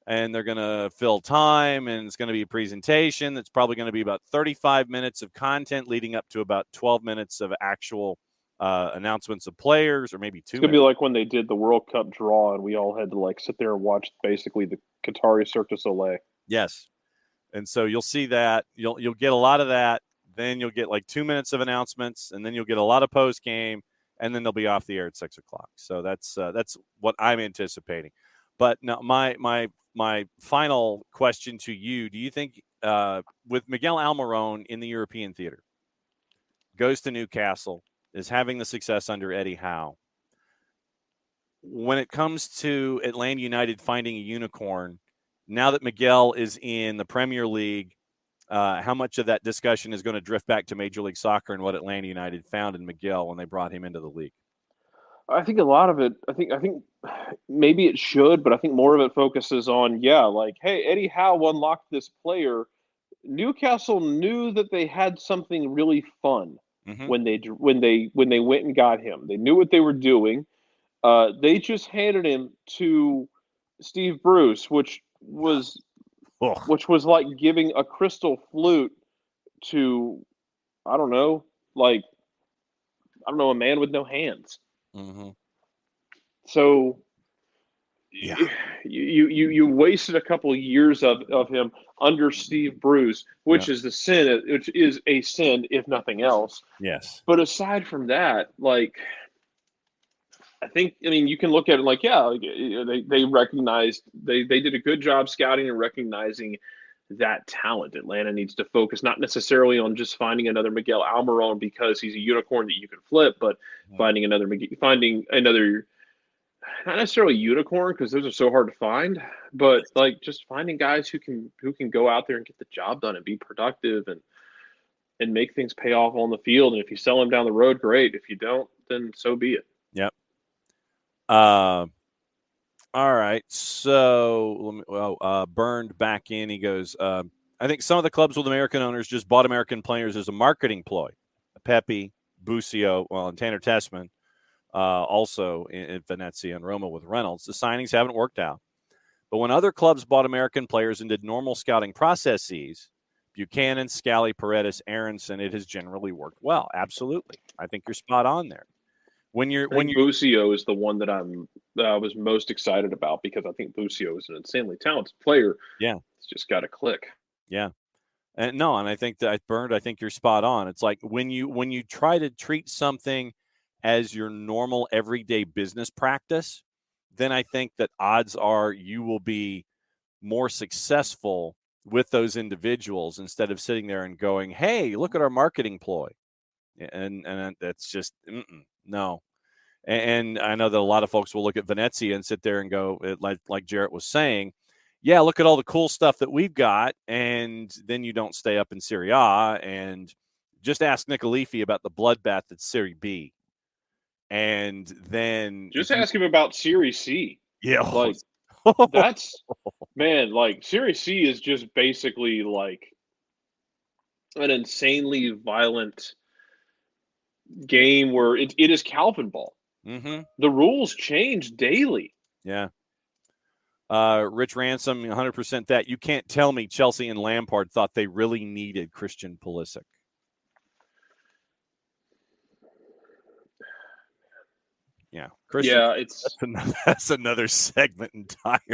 And they're going to fill time, and it's going to be a presentation that's probably going to be about 35 minutes of content leading up to about 12 minutes of actual announcements of players, or maybe 2 minutes. It's going to be like when they did the World Cup draw, and we all had to like sit there and watch basically the Qatari Cirque du Soleil. Yes. And so you'll see that. You'll get a lot of that. Then you'll get like 2 minutes of announcements, and then you'll get a lot of post-game, and then they'll be off the air at 6 o'clock. So that's what I'm anticipating. But now my final question to you, do you think with Miguel Almiron in the European theater, goes to Newcastle, is having the success under Eddie Howe, when it comes to Atlanta United finding a unicorn, now that Miguel is in the Premier League, how much of that discussion is going to drift back to Major League Soccer and what Atlanta United found in Miguel when they brought him into the league? I think a lot of it, I think maybe it should, but I think more of it focuses on, like, hey, Eddie Howe unlocked this player. Newcastle knew that they had something really fun when they went and got him. They knew what they were doing. They just handed him to Steve Bruce, which was like giving a crystal flute to, a man with no hands. Mm-hmm. So you wasted a couple of years of him under Steve Bruce, which is a sin, if nothing else. Yes. But aside from that, like, I think, I mean, you can look at it like, yeah, they recognized they did a good job scouting and recognizing that talent. Atlanta needs to focus not necessarily on just finding another Miguel Almiron because he's a unicorn that you can flip, but finding another not necessarily unicorn because those are so hard to find, but like just finding guys who can go out there and get the job done and be productive and make things pay off on the field. And if you sell them down the road, great. If you don't, then so be it. Yep. All right. So, Burned back in. He goes, I think some of the clubs with American owners just bought American players as a marketing ploy. Pepe, Busio, and Tanner Tessman, also in Venezia and Roma with Reynolds. The signings haven't worked out. But when other clubs bought American players and did normal scouting processes, Buchanan, Scally, Paredes, Aronson, it has generally worked well. Absolutely. I think you're spot on there. When you're Busio is the one that I was most excited about because I think Busio is an insanely talented player. Yeah, it's just got to click. Yeah, and I think that Burned. I think you're spot on. It's like when you try to treat something as your normal everyday business practice, then I think that odds are you will be more successful with those individuals instead of sitting there and going, "Hey, look at our marketing ploy," and that's just no. And I know that a lot of folks will look at Venezia and sit there and go, like Jarrett was saying, yeah, look at all the cool stuff that we've got, and then you don't stay up in Serie A. And just ask Nick Alifi about the bloodbath at Serie B. And then just ask him about Serie C. Yeah. Like, that's, man, like, Serie C is just basically like an insanely violent game where it is Calvin ball. Mm-hmm. The rules change daily. Yeah. Rich Ransom, 100% that. You can't tell me Chelsea and Lampard thought they really needed Christian Pulisic. Yeah. Christian, that's another segment entirely.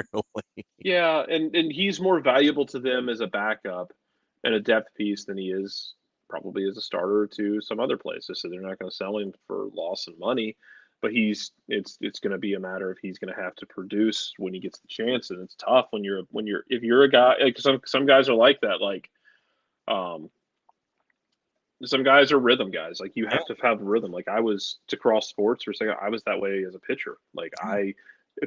Yeah, and he's more valuable to them as a backup and a depth piece than he is probably as a starter to some other places. So they're not going to sell him for loss of money, but it's going to be a matter of he's going to have to produce when he gets the chance, and it's tough when if you're a guy, like some guys are like that, like some guys are rhythm guys. Like you have to have rhythm. Like I was to cross sports for a second, I was that way as a pitcher. Like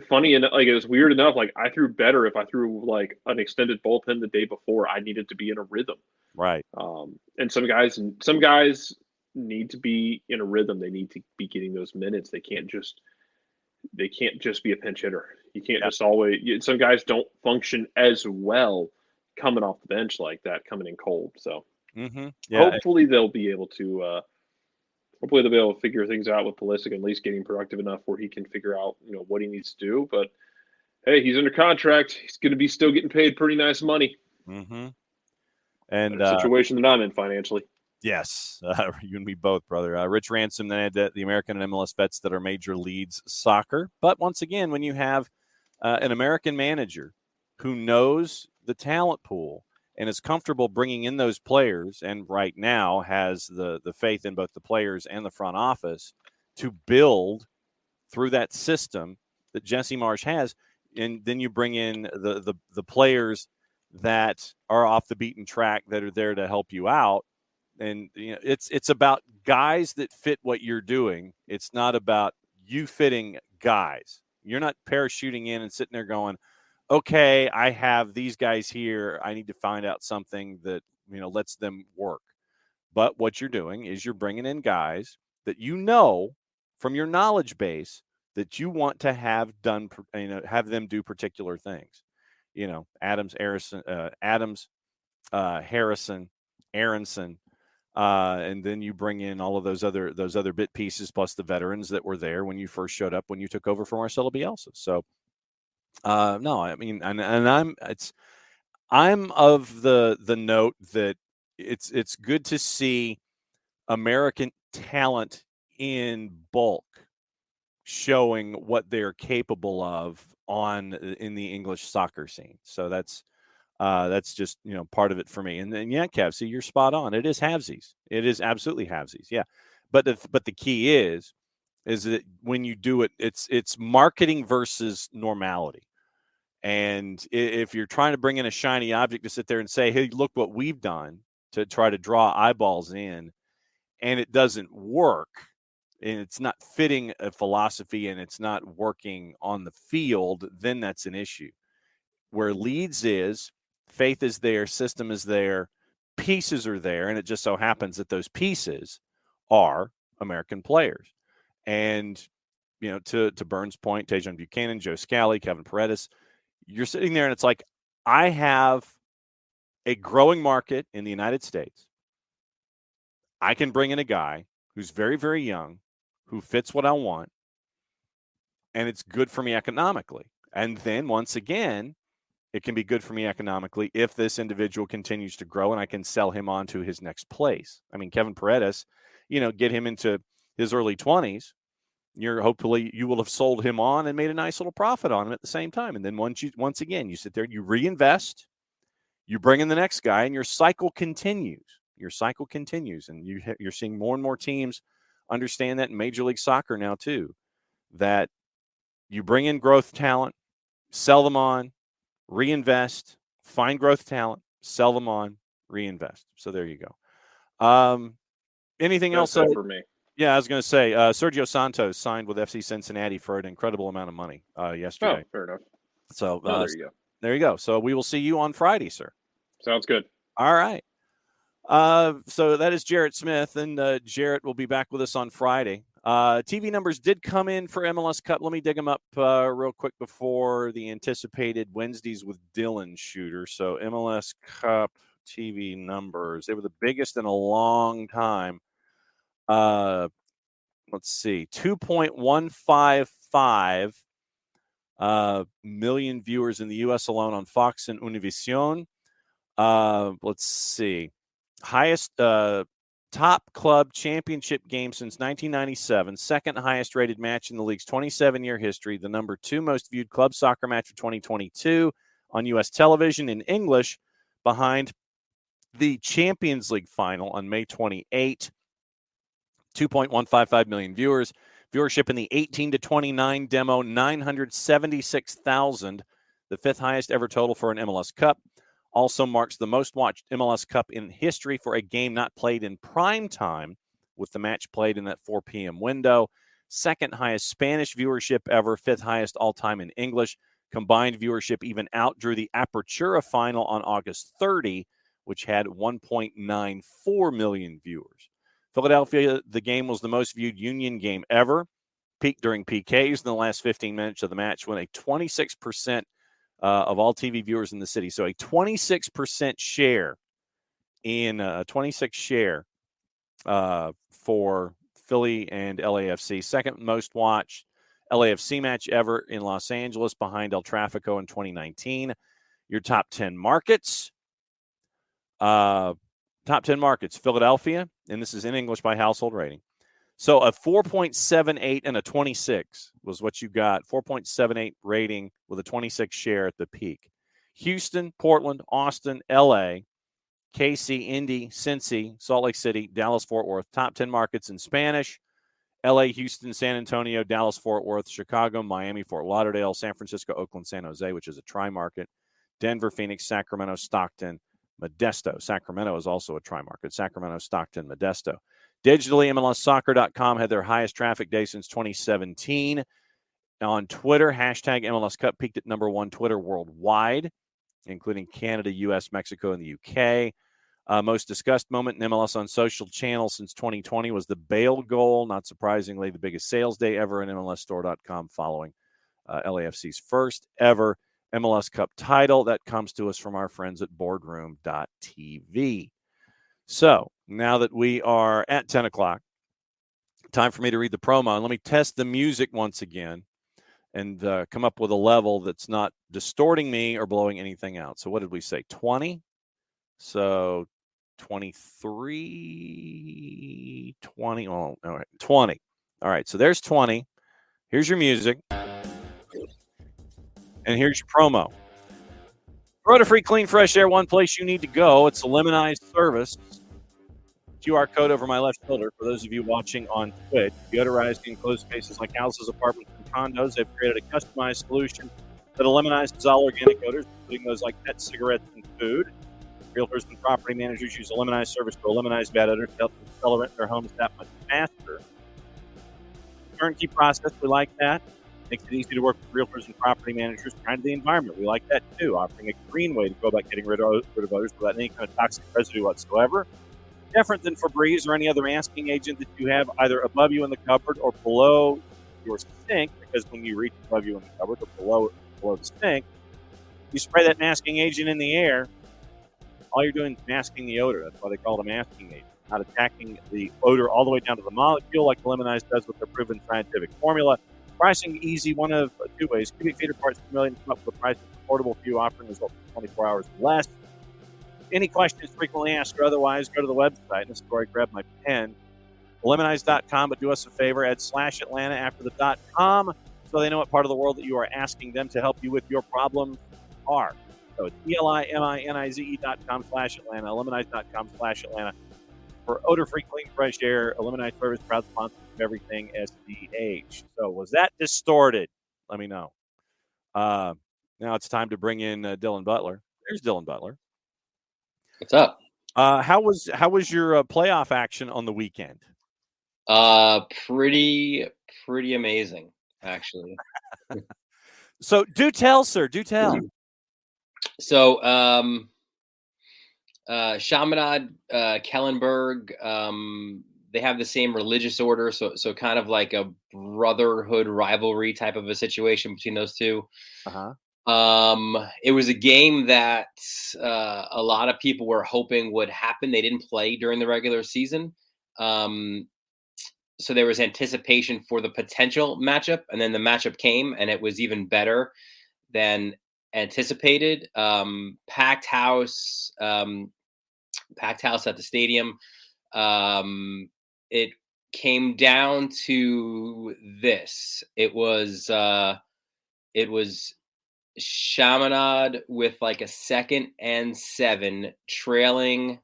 funny and like it was weird enough. Like I threw better if I threw like an extended bullpen the day before. I needed to be in a rhythm. Right. And some guys need to be in a rhythm. They need to be getting those minutes. They can't just be a pinch hitter. You can't just always. Some guys don't function as well coming off the bench like that, coming in cold. So hopefully they'll be able to. Hopefully they'll be able to figure things out with Pulisic, at least getting productive enough where he can figure out what he needs to do. But hey, he's under contract. He's going to be still getting paid pretty nice money. Mm-hmm. And the situation that I'm in financially. Yes, you and me both, brother. Rich Ransom then had the American and MLS vets that are major leads soccer. But once again, when you have an American manager who knows the talent pool and is comfortable bringing in those players, and right now has the faith in both the players and the front office to build through that system that Jesse Marsch has, and then you bring in the players that are off the beaten track that are there to help you out. And it's about guys that fit what you're doing. It's not about you fitting guys. You're not parachuting in and sitting there going, okay, I have these guys here. I need to find out something that lets them work. But what you're doing is you're bringing in guys that from your knowledge base that you want to have done, have them do particular things. Adams, Harrison, Aronson, and then you bring in all of those other bit pieces plus the veterans that were there when you first showed up when you took over for Marcelo Bielsa. So, no, I mean, and I'm of the note that it's good to see American talent in bulk showing what they're capable of in the English soccer scene. So that's just part of it for me. And then Kev, see, you're spot on. It is halvesies. It is absolutely halvesies. Yeah, but the key is is that when you do it, it's marketing versus normality. And if you're trying to bring in a shiny object to sit there and say, hey, look what we've done to try to draw eyeballs in, and it doesn't work, and it's not fitting a philosophy and it's not working on the field, then that's an issue. Where Leeds is, faith is there, system is there, pieces are there, and it just so happens that those pieces are American players. And, to Burns' point, Tejon Buchanan, Joe Scally, Kevin Paredes, you're sitting there and it's like, I have a growing market in the United States. I can bring in a guy who's very, very young, who fits what I want, and it's good for me economically. And then once again, it can be good for me economically if this individual continues to grow and I can sell him on to his next place. I mean, Kevin Paredes, get him into his early 20s. Hopefully you will have sold him on and made a nice little profit on him at the same time. And then once again, you sit there, you reinvest, you bring in the next guy, and your cycle continues. And you're seeing more and more teams understand that in Major League Soccer now too, that you bring in growth talent, sell them on, reinvest, find growth talent, sell them on, reinvest. So there you go. Anything else for me? Yeah, I was going to say Sergio Santos signed with FC Cincinnati for an incredible amount of money yesterday. Oh, fair enough. So there you go. There you go. So we will see you on Friday, sir. Sounds good. All right. So that is Jarrett Smith, and Jarrett will be back with us on Friday. TV numbers did come in for MLS Cup. Let me dig them up real quick before the anticipated Wednesdays with Dylan shooter. So MLS Cup TV numbers, they were the biggest in a long time. Let's see, 2.155 million viewers in the U.S. alone on Fox and Univision. Let's see, highest top club championship game since 1997, second highest rated match in the league's 27-year history, the number 2 most viewed club soccer match of 2022 on U.S. television in English, behind the Champions League final on May 28. 2.155 million viewers. Viewership in the 18 to 29 demo, 976,000, the 5th highest ever total for an MLS Cup. Also marks the most watched MLS Cup in history for a game not played in prime time, with the match played in that 4 p.m. window. 2nd highest Spanish viewership ever, 5th highest all-time in English. Combined viewership even outdrew the Apertura final on August 30, which had 1.94 million viewers. Philadelphia, the game was the most viewed Union game ever. Peaked during PKs in the last 15 minutes of the match, when a 26% of all TV viewers in the city. So a 26% share for Philly and LAFC. Second most watched LAFC match ever in Los Angeles, behind El Tráfico in 2019. Your top 10 markets. Top 10 markets, Philadelphia, and this is in English by household rating. So a 4.78 and a 26 was what you got. 4.78 rating with a 26 share at the peak. Houston, Portland, Austin, LA, KC, Indy, Cincy, Salt Lake City, Dallas, Fort Worth. Top 10 markets in Spanish: LA, Houston, San Antonio, Dallas, Fort Worth, Chicago, Miami, Fort Lauderdale, San Francisco, Oakland, San Jose, which is a tri-market, Denver, Phoenix, Sacramento, Stockton, Modesto. Sacramento is also a tri-market. Sacramento, Stockton, Modesto. Digitally, MLSsoccer.com had their highest traffic day since 2017. Now on Twitter, hashtag MLS Cup peaked at number 1 Twitter worldwide, including Canada, U.S., Mexico, and the U.K. Most discussed moment in MLS on social channels since 2020 was the Bale goal. Not surprisingly, the biggest sales day ever in MLSstore.com, following LAFC's first ever MLS Cup title. That comes to us from our friends at boardroom.tv. So now that we are at 10 o'clock, time for me to read the promo. And let me test the music once again and come up with a level that's not distorting me or blowing anything out. So what did we say? 20? So 23, 20. Oh, all right, 20. All right, so there's 20. Here's your music. And here's your promo. Road to free, clean, fresh air, one place you need to go. It's a Lemonize service. QR code over my left shoulder. For those of you watching on Twitch, deodorized enclosed spaces like houses, apartments, and condos, they've created a customized solution that eliminizes all organic odors, including those like pet, cigarettes, and food. Realtors and property managers use a Lemonize service to eliminate bad odors to help them accelerate their homes that much faster. Turnkey process, we like that. Makes it easy to work with realtors and property managers. Kind of the environment, we like that too. Offering a green way to go about getting rid of odors without any kind of toxic residue whatsoever. Different than Febreze or any other masking agent that you have either above you in the cupboard or below your sink, because when you reach above you in the cupboard or below the sink, you spray that masking agent in the air. All you're doing is masking the odor. That's why they call it a masking agent. Not attacking the odor all the way down to the molecule like the Lemonize does with their proven scientific formula. Pricing easy, one of two ways. Cubic feet or parts per million come up with a price that's affordable for you, offering results in 24 hours or less. Any questions frequently asked or otherwise, go to the website. This is where I grab my pen. Lemonize.com, but do us a favor, add /Atlanta after the .com so they know what part of the world that you are asking them to help you with your problems are. So it's ELIMINIZE.com/Atlanta, Lemonize.com/Atlanta. For odor-free, clean, fresh air, Lemonize service, proud sponsor of everything SDH. So was that distorted? Let me know. Now it's time to bring in Dylan Butler. There's Dylan Butler. What's up? How was your playoff action on the weekend? Pretty amazing, actually. So do tell, sir. Do tell. So, Chaminade, Kellenberg, they have the same religious order, so kind of like a brotherhood rivalry type of a situation between those two. It was a game that a lot of people were hoping would happen. They didn't play during the regular season. So there was anticipation for the potential matchup, and then the matchup came, and it was even better than anticipated. Packed house at the stadium. It came down to this. It was Chaminade with like a 2nd and 7 trailing.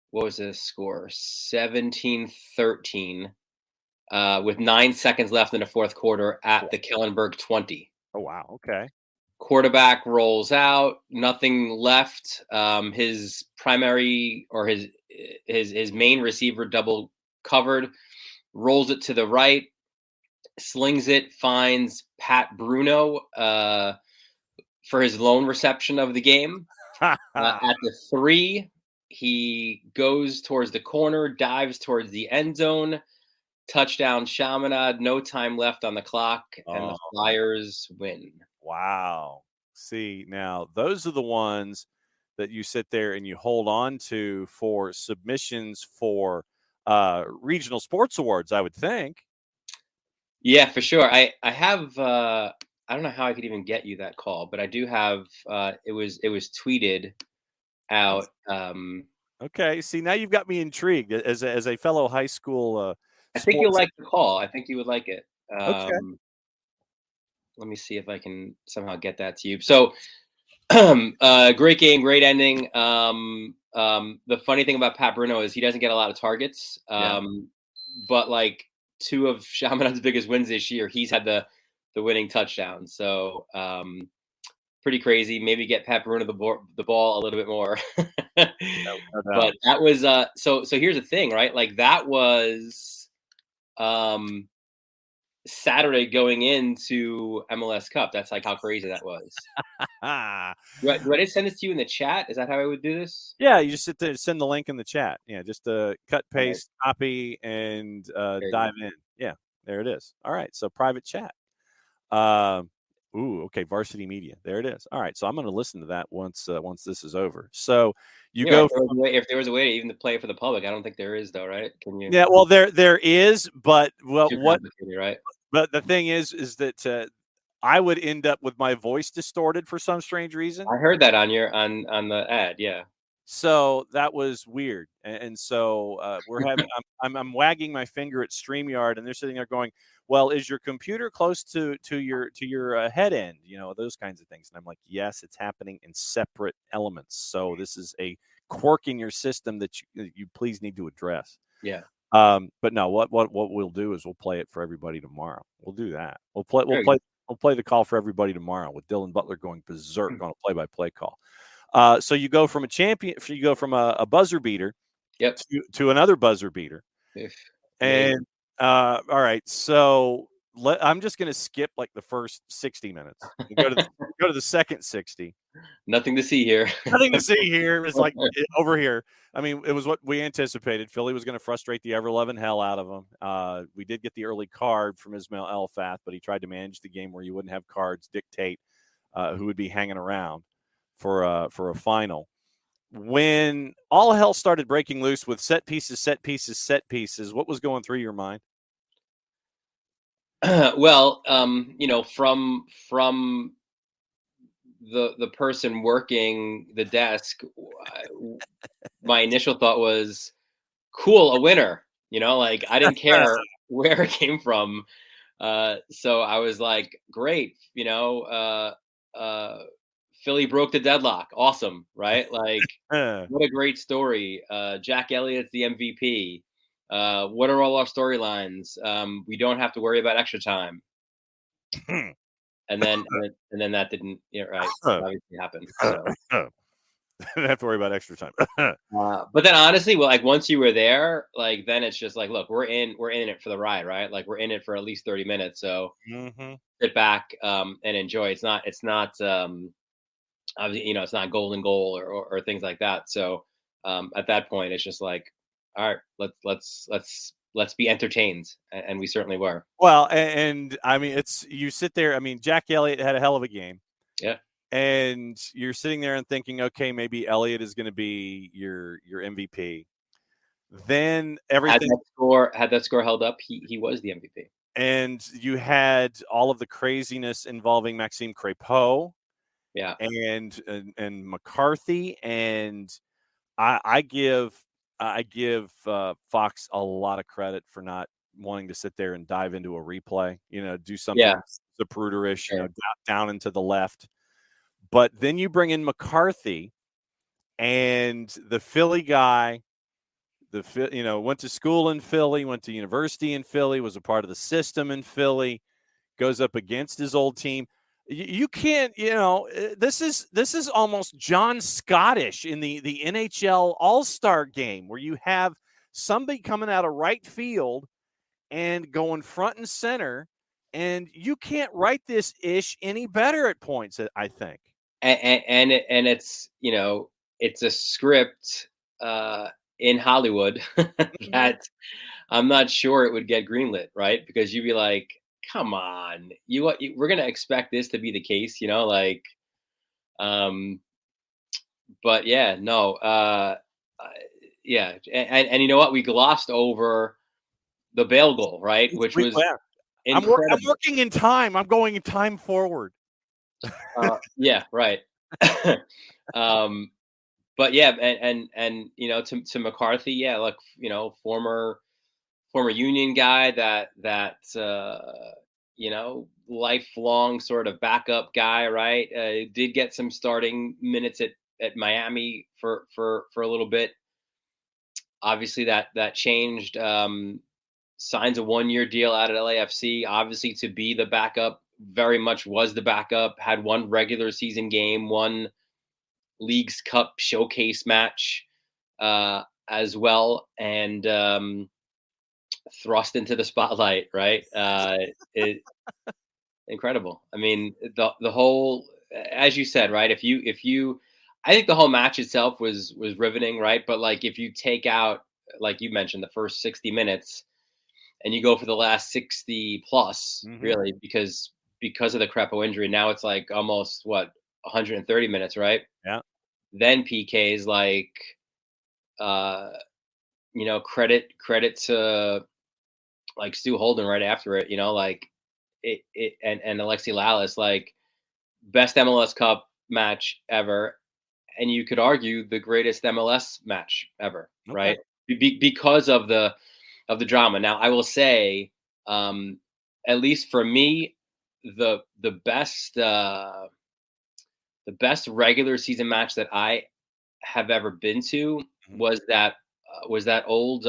What was the score? 17-13 with 9 seconds left in the fourth quarter at the Kellenberg 20. Oh, wow. Okay. Quarterback rolls out, nothing left. His primary or his main receiver double covered, rolls it to the right, slings it, finds Pat Bruno for his lone reception of the game. At the 3, he goes towards the corner, dives towards the end zone. Touchdown Chaminade, no time left on the clock, and the Flyers win. Wow. See, now those are the ones that you sit there and you hold on to for submissions for regional sports awards, I would think. Yeah, for sure. I have I don't know how I could even get you that call, but I do have it was tweeted out. Okay. See, now you've got me intrigued as a fellow high school I think you'll like the call. I think you would like it. Okay. Let me see if I can somehow get that to you. So, great game, great ending. The funny thing about Pat Bruno is he doesn't get a lot of targets. But like 2 of Chaminade's biggest wins this year, he's had the winning touchdown. So, pretty crazy. Maybe get Pat Bruno the ball a little bit more. But that was so here's the thing, right? Like that was Saturday going into MLS Cup. That's like how crazy that was. Do I just send this to you in the chat? Is that how I would do this? Yeah, you just sit there, send the link in the chat. Yeah, just cut, paste, copy, and dive in. Yeah, there it is. All right, so private chat. Okay, Varsity Media. There it is. All right, so I'm going to listen to that once this is over. So go. If there was a way to even play it for the public, I don't think there is, though, right? Can you? Yeah, well, there is, but what? Right. But the thing is that I would end up with my voice distorted for some strange reason. I heard that on the ad. Yeah. So that was weird, and so we're having. I'm wagging my finger at StreamYard, and they're sitting there going, "Well, is your computer close to your head end? You know, those kinds of things." And I'm like, "Yes, it's happening in separate elements. So this is a quirk in your system that you please need to address. Yeah. But no, what we'll do is we'll play it for everybody tomorrow. We'll do that. We'll play the call for everybody tomorrow with Dylan Butler going berserk on a play-by-play call. So you go from a buzzer beater, yep, to another buzzer beater, and all right. So I'm just going to skip like the first 60 minutes and go to the second 60. Nothing to see here. Nothing to see here. It's like over here. I mean, it was what we anticipated. Philly was going to frustrate the ever-loving hell out of them. We did get the early card from Ismail Elfath, but he tried to manage the game where you wouldn't have cards dictate who would be hanging around for a final. When all hell started breaking loose with set pieces, what was going through your mind? Well, from the person working the desk, my initial thought was, cool, a winner. Like I didn't care where it came from. So I was like, great, Philly broke the deadlock. Awesome, right? Like, what a great story. Jack Elliott's the MVP. What are all our storylines? We don't have to worry about extra time. And then that didn't, obviously happen. So. Didn't have to worry about extra time. But then honestly, well, like once you were there, like then it's just like, look, we're in it for the ride, right? Like we're in it for at least 30 minutes. So sit back and enjoy. It's not obviously, it's not golden goal or things like that. So at that point, it's just like, all right, let's be entertained, and we certainly were. Well, and I mean, you sit there. I mean, Jack Elliott had a hell of a game. Yeah. And you're sitting there and thinking, okay, maybe Elliott is going to be your MVP. Then everything had that score held up, he was the MVP. And you had all of the craziness involving Maxime Crépeau, yeah, and McCarthy, and I give Fox a lot of credit for not wanting to sit there and dive into a replay. Do something Zapruder-ish, down into the left. But then you bring in McCarthy, and the Philly guy, went to school in Philly, went to university in Philly, was a part of the system in Philly, goes up against his old team. You can't, this is almost John Scottish in the NHL All-Star game, where you have somebody coming out of right field and going front and center, and you can't write this ish any better at points, I think. And it's it's a script in Hollywood that I'm not sure it would get greenlit, right? Because you'd be like, come on, we're gonna expect this to be the case, but yeah, no, yeah, and you know what? We glossed over the Bale goal, right? Which was incredible. I'm working in time. I'm going in time forward. Yeah, right. But yeah, and to McCarthy, yeah, look, former Union guy that lifelong sort of backup guy, right? Did get some starting minutes at Miami for a little bit. Obviously that changed. Signs a 1-year deal out at LAFC, obviously to be the backup. Very much was the backup, had one regular season game, one Leagues Cup showcase match as well, and thrust into the spotlight, right? Incredible. I mean, the whole, as you said, right? If you I think the whole match itself was riveting, right? But like if you take out, like you mentioned, the first 60 minutes and you go for the last 60 plus, really, because of the Crépeau injury, now it's like almost 130 minutes, right? Yeah. Then PK's like, credit to like Stu Holden right after it, like it and Alexi Lalas, like best MLS Cup match ever, and you could argue the greatest MLS match ever, right? Because of the drama. Now, I will say, at least for me, the best regular season match that I have ever been to Mhm. was that old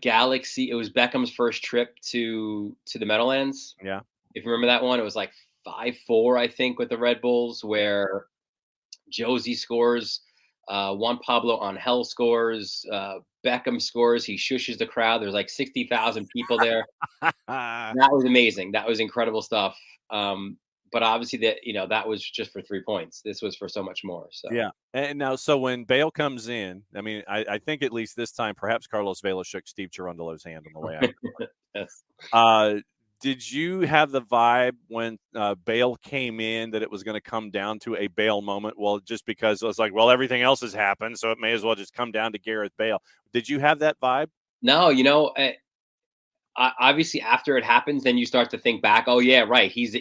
Galaxy. It was Beckham's first trip to the Meadowlands. Yeah. If you remember that one, it was like 5-4, I think, with the Red Bulls, where Josie scores, Juan Pablo Angel scores, Beckham scores. He shushes the crowd. There's like 60,000 people there. That was amazing. That was incredible stuff. But obviously, that was just for 3 points. This was for so much more. So Yeah. And now, so when Bale comes in, I mean, I think at least this time, perhaps Carlos Vela shook Steve Cherundolo's hand on the way out. yes. Did you have the vibe when Bale came in that it was going to come down to a Bale moment? Well, just because it was like, well, everything else has happened, so it may as well just come down to Gareth Bale. Did you have that vibe? No, obviously after it happens, then you start to think back. Oh yeah, right. He's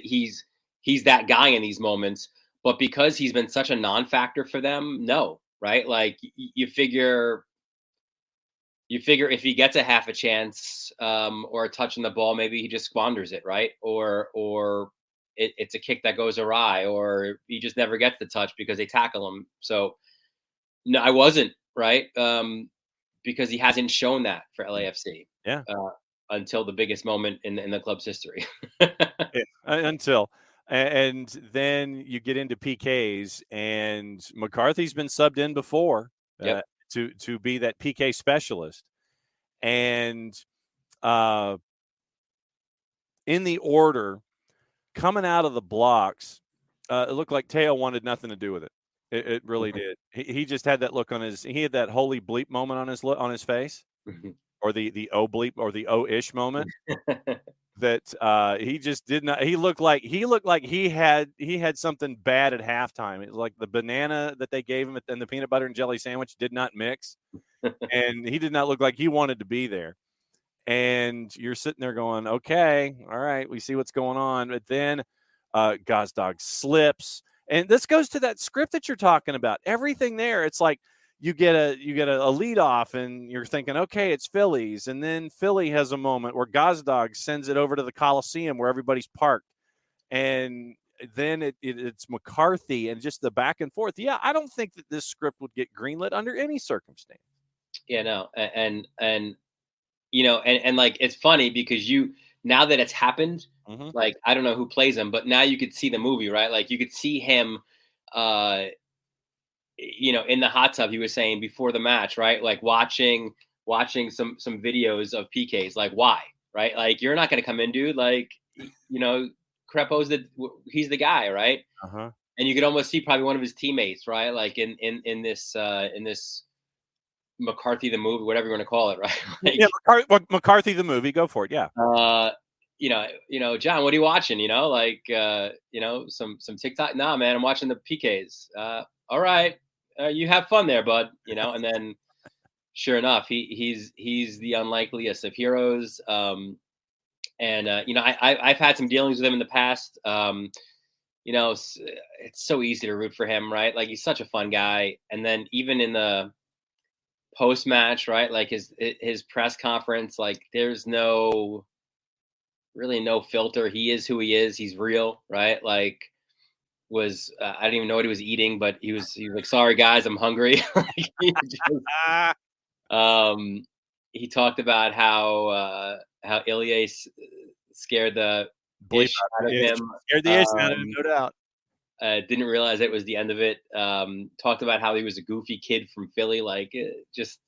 that guy in these moments. But because he's been such a non-factor for them, no, right? Like you figure if he gets a half a chance or a touch on the ball, maybe he just squanders it, right? Or it's a kick that goes awry, or he just never gets the touch because they tackle him. So no, I wasn't, right, because he hasn't shown that for LAFC. Yeah. Until the biggest moment in the club's history. Yeah, until. And then you get into PKs, and McCarthy's been subbed in before Yep. to be that PK specialist. And in the order, coming out of the blocks, it looked like Teo wanted nothing to do with it. It really did. He just had that look on his. He had that holy bleep moment on his face, or the O bleep or the O-ish moment. That he just did not. He looked like he had something bad at halftime. It was like the banana that they gave him and the peanut butter and jelly sandwich did not mix, and he did not look like he wanted to be there. And you're sitting there going, okay, all right, we see what's going on. But then Gazdag slips. And this goes to that script that you're talking about. Everything there, it's like you get a lead off and you're thinking, okay, it's Phillies. And then Philly has a moment where Gazdag sends it over to the Coliseum where everybody's parked. And then it's McCarthy and just the back and forth. Yeah, I don't think that this script would get greenlit under any circumstance. Yeah, no. And like it's funny because now that it's happened, like I don't know who plays him, but now you could see the movie, right? Like you could see him in the hot tub, he was saying before the match, right? Like watching some videos of PKs, like why, right? Like you're not going to come in, dude. Like, Crepo's he's the guy, right? And you could almost see probably one of his teammates, right? Like in this McCarthy the movie, whatever you want to call it, right? Like, yeah, McCarthy the movie, go for it, yeah. John, what are you watching? Some TikTok. Nah, man, I'm watching the PKs. All right, you have fun there, bud. And then sure enough, he's the unlikeliest of heroes. I've had some dealings with him in the past. It's so easy to root for him, right? Like he's such a fun guy. And then even in the post match, right? Like his press conference, like there's really no filter. He is who he is. He's real, right? Like I didn't even know what he was eating, but he was like, sorry guys, I'm hungry. He talked about how Ilya scared the ish out of him. Scared the ish out of him, no doubt. Didn't realize it was the end of it. Talked about how he was a goofy kid from Philly, like just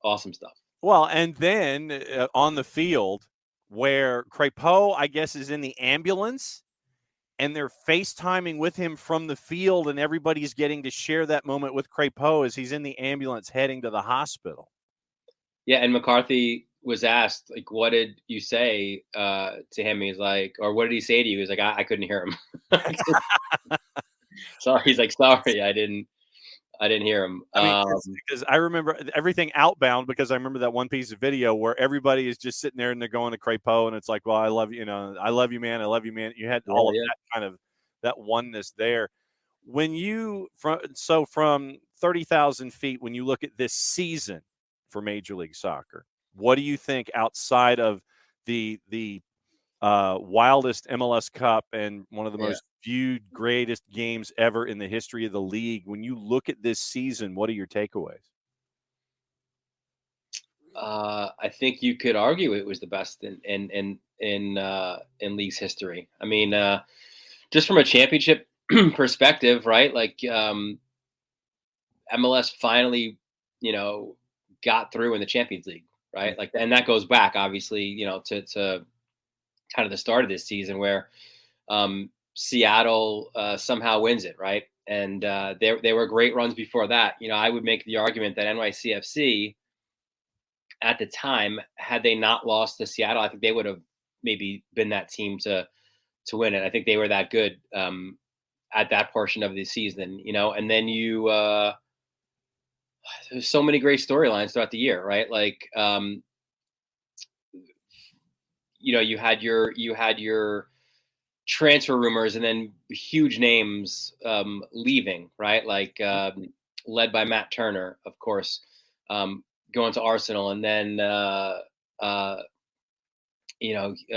awesome stuff. Well, and then on the field where Crepeau, I guess, is in the ambulance and they're FaceTiming with him from the field and everybody's getting to share that moment with Crepeau as he's in the ambulance heading to the hospital. Yeah, and McCarthy was asked, like, what did you say to him? He's like, or what did he say to you? He's like, I couldn't hear him. Sorry, he's like, sorry, I didn't hear him. I mean, because I remember everything outbound because I remember that one piece of video where everybody is just sitting there and they're going to Crepeau and it's like, well, I love you, I love you, man. I love you, man. You had all of that kind of that oneness there. When from 30,000 feet, when you look at this season for Major League Soccer, what do you think outside of the wildest MLS Cup and one of the Yeah. most viewed, greatest games ever in the history of the league. When you look at this season, what are your takeaways? I think you could argue it was the best in league's history. I mean, just from a championship perspective, right? Like MLS finally, got through in the Champions League, right? Like, and that goes back obviously, to kind of the start of this season where Seattle somehow wins it, right? And there were great runs before that. I would make the argument that NYCFC at the time, had they not lost to Seattle, I think they would have maybe been that team to win it. I think they were that good at that portion of the season, and then there's so many great storylines throughout the year, right? Like, you had your transfer rumors and then huge names leaving, right? Like led by Matt Turner, of course, going to Arsenal, and then a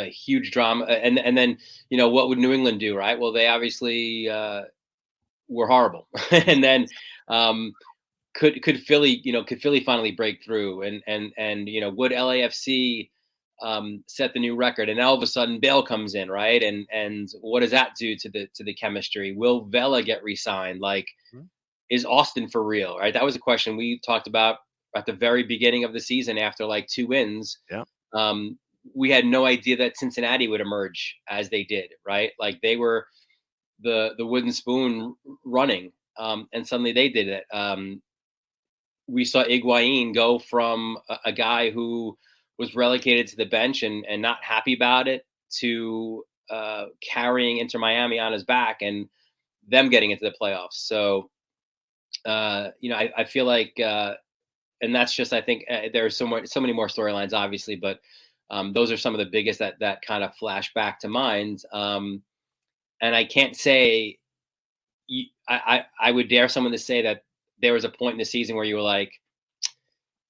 huge drama, and then what would New England do, right? Well, they obviously were horrible, and then could Philly finally break through, and would LAFC set the new record, and all of a sudden Bale comes in, right? And what does that do to the chemistry? Will Vela get re-signed? Like, is Austin for real, right? That was a question we talked about at the very beginning of the season after like 2 wins. Yeah. We had no idea that Cincinnati would emerge as they did, right? Like, they were the wooden spoon running, and suddenly they did it. We saw Higuain go from a guy who was relegated to the bench and not happy about it to carrying Inter Miami on his back and them getting into the playoffs. So, I feel like, and that's just, I think there's so many more storylines, obviously, but those are some of the biggest that kind of flash back to mind. And I can't say, I would dare someone to say that there was a point in the season where you were like,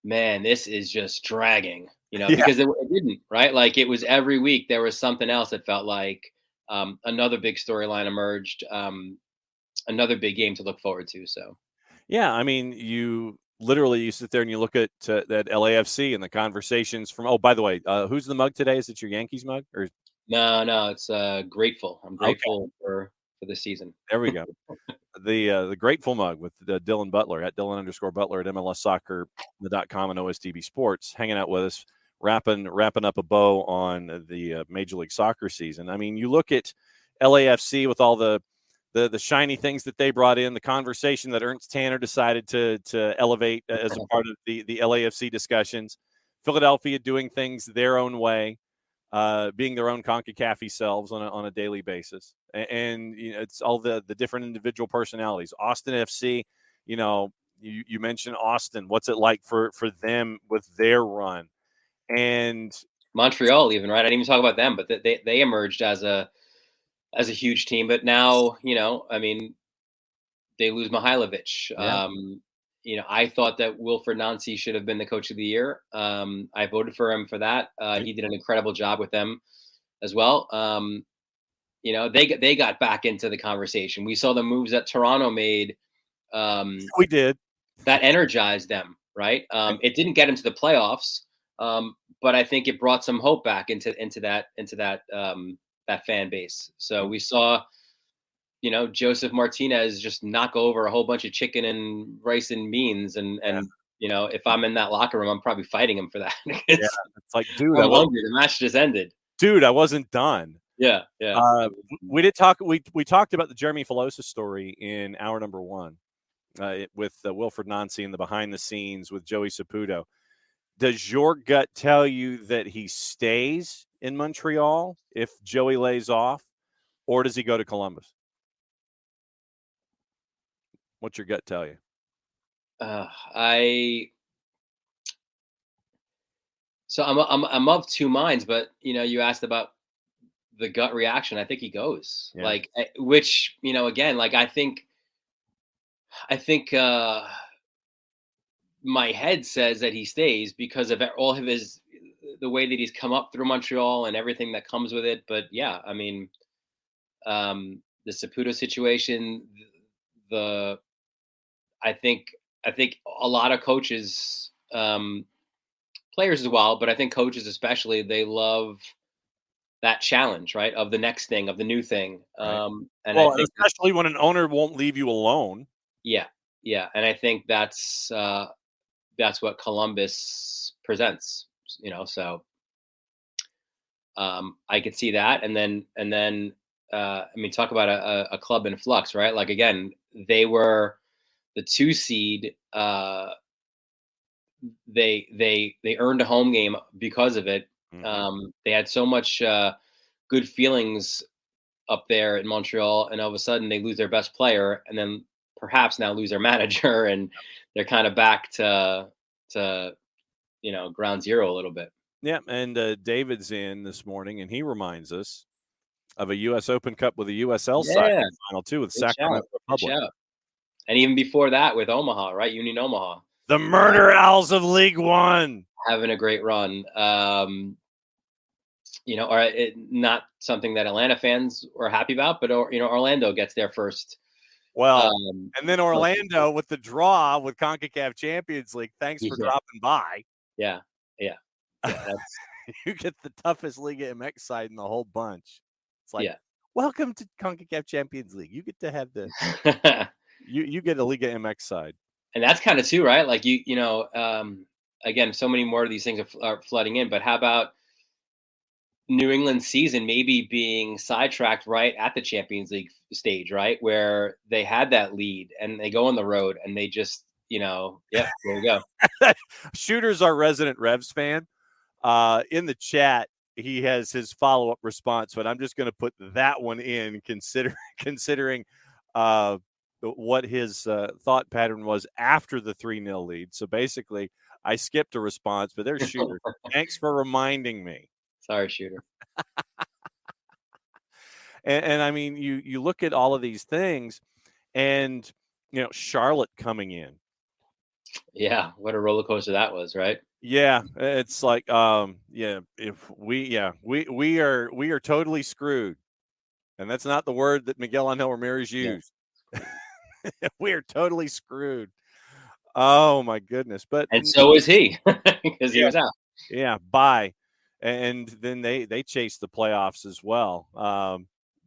man, this is just dragging, because it didn't, right? Like, it was every week there was something else that felt like another big storyline emerged, another big game to look forward to. So, yeah, I mean, you sit there and you look at that LAFC and the conversations from. Oh, by the way, who's the mug today? Is it your Yankees mug or? No, it's grateful. I'm grateful for the season. There we go. The grateful mug with Dylan Butler at Dylan_Butler at MLS Soccer.com and OSDB Sports, hanging out with us, wrapping up a bow on the Major League Soccer season. I mean, you look at LAFC with all the shiny things that they brought in, the conversation that Ernst Tanner decided to elevate as a part of the LAFC discussions. Philadelphia doing things their own way, being their own CONCACAF selves on a daily basis. And it's all the different individual personalities. Austin FC, you mentioned Austin. What's it like for them with their run? And Montreal, even, right? I didn't even talk about them, but they emerged as a huge team. But now, I mean, they lose Mihailovic. Yeah. I thought that Wilfred Nancy should have been the coach of the year. I voted for him for that. He did an incredible job with them as well. They got back into the conversation. We saw the moves that Toronto made. We did. That energized them, right? It didn't get into the playoffs, but I think it brought some hope back into that fan base. So we saw, Joseph Martinez just knock over a whole bunch of chicken and rice and beans, and if I'm in that locker room, I'm probably fighting him for that. It's like, dude, I'm hungry. The match just ended. Dude, I wasn't done. Yeah. We did talk. We talked about the Jeremy Filosa story in hour number 1 with Wilfred Nancy and the behind the scenes with Joey Saputo. Does your gut tell you that he stays in Montreal if Joey lays off, or does he go to Columbus? What's your gut tell you? So I'm of two minds, but you asked about the gut reaction. I think he goes, like, which, again, like, I think my head says that he stays because of all of his the way that he's come up through Montreal and everything that comes with it. But yeah, I mean, the Saputo situation, I think a lot of coaches, players as well, but I think coaches especially, they love that challenge, right? Of the next thing, of the new thing. Right. And Well, I think especially when an owner won't leave you alone. yeah. And I think that's what Columbus presents, so I could see that. And then I mean, talk about a club in flux, right? Like, again, they were the 2 seed. They earned a home game because of it. Mm-hmm. They had so much good feelings up there in Montreal, and all of a sudden they lose their best player, and then perhaps now lose their manager, and they're kind of back to ground zero a little bit. Yeah, and David's in this morning, and he reminds us of a U.S. Open Cup with a USL side Yeah, final too, with good Sacramento shout. Good Republic. shout. And even before that with Omaha, right? Union Omaha. The Murder Owls of League One. Having a great run. Not something that Atlanta fans were happy about, but Orlando gets their first. Well, and then Orlando with the draw with CONCACAF Champions League. Thanks for dropping by. Yeah. You get the toughest Liga MX side in the whole bunch. It's like, yeah. Welcome to CONCACAF Champions League. You get to have the you get a Liga MX side. And that's kind of too, right? Like again, so many more of these things are flooding in, but how about New England's season maybe being sidetracked right at the Champions League stage, right? Where they had that lead and they go on the road and they just, there you go. Shooter's our resident Revs fan. In the chat, he has his follow-up response, but I'm just going to put that one in considering what his thought pattern was after the 3-0 lead. So basically, I skipped a response, but there's Shooter. Thanks for reminding me. Sorry, Shooter. and I mean, you look at all of these things, and Charlotte coming in. Yeah, what a roller coaster that was, right? Yeah, it's like if we are totally screwed. And that's not the word that Miguel Angel Ramirez used. Yeah. We are totally screwed. Oh my goodness. And so is he, because he was out. Yeah, bye. And then they chased the playoffs as well.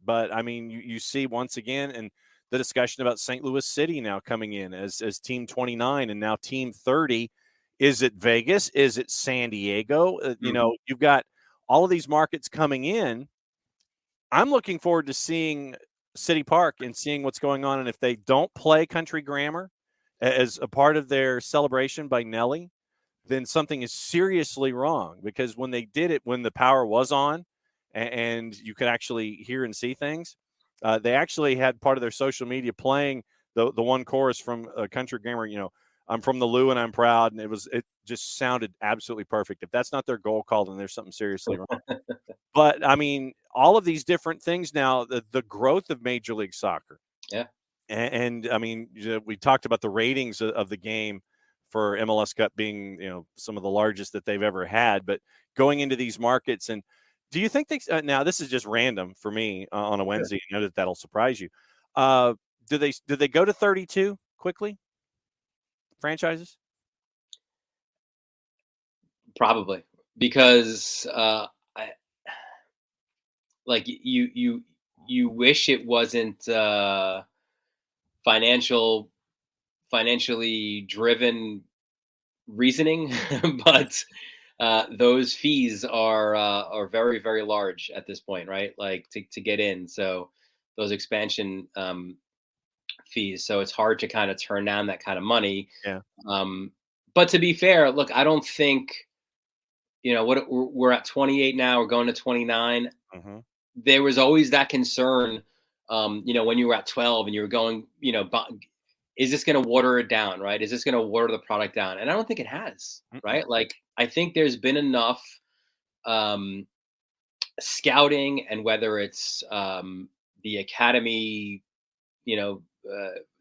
But I mean, you see once again, and the discussion about St. Louis City now coming in as team 29 and now team 30. Is it Vegas? Is it San Diego? You've got all of these markets coming in. I'm looking forward to seeing City Park and seeing what's going on. And if they don't play Country Grammar as a part of their celebration by Nelly, then something is seriously wrong, because when they did it, when the power was on and you could actually hear and see things, they actually had part of their social media playing the one chorus from Country Grammar, I'm from the Lou and I'm proud. And it just sounded absolutely perfect. If that's not their goal call, then there's something seriously wrong. But I mean, all of these different things now, the growth of Major League Soccer. Yeah. And I mean, we talked about the ratings of the game for MLS Cup being, some of the largest that they've ever had, but going into these markets. And do you think now this is just random for me on a Wednesday, I know that'll surprise you. Do they go to 32 quickly? Franchises? Probably, because you wish it wasn't financially driven reasoning, but those fees are very, very large at this point, right? Like to get in. So those expansion fees. So it's hard to kind of turn down that kind of money. Yeah. But to be fair, look, I don't think, we're at 28 now, we're going to 29. Mm-hmm. There was always that concern, when you were at 12 and you were going, is this going to water it down, right? Is this going to water the product down? And I don't think it has, right? Like, I think there's been enough scouting, and whether it's the academy,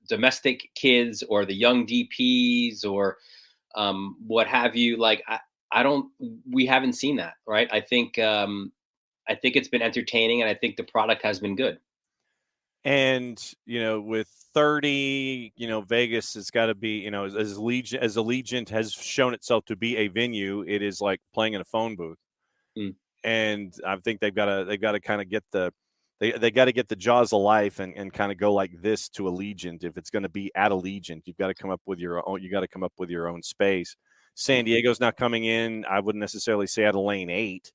domestic kids or the young DPs or what have you. Like, we haven't seen that, right? I think it's been entertaining, and I think the product has been good. And, with 30, Vegas has got to be, as Allegiant has shown itself to be a venue, it is like playing in a phone booth. And I think they've got to kind of get they got to get the jaws of life and kind of go like this to Allegiant. If it's going to be at Allegiant, you've got to come up with your own space. San Diego's not coming in. I wouldn't necessarily say out of lane 8,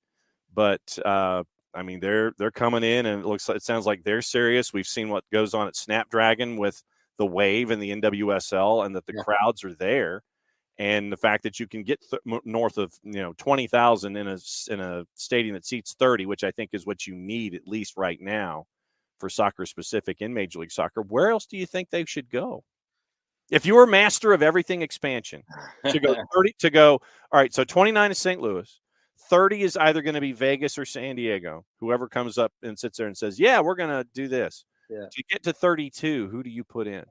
but I mean, they're coming in, and it sounds like they're serious. We've seen what goes on at Snapdragon with the Wave and the NWSL, and that the crowds are there, and the fact that you can get north of 20,000 in a stadium that seats 30, which I think is what you need at least right now for soccer specific in Major League Soccer. Where else do you think they should go? If you were master of everything expansion, to go 30, all right. So 29 is St. Louis. 30 is either going to be Vegas or San Diego. Whoever comes up and sits there and says, "Yeah, we're going to do this." Yeah. To get to 32, who do you put in?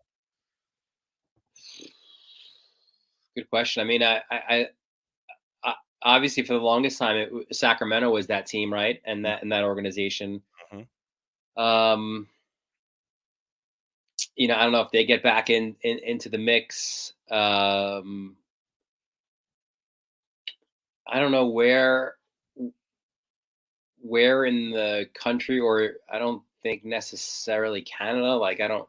Good question. I mean, I obviously for the longest time, Sacramento was that team, right? And that organization. Mm-hmm. I don't know if they get back into the mix. I don't know where in the country, or I don't think necessarily Canada. Like, I don't,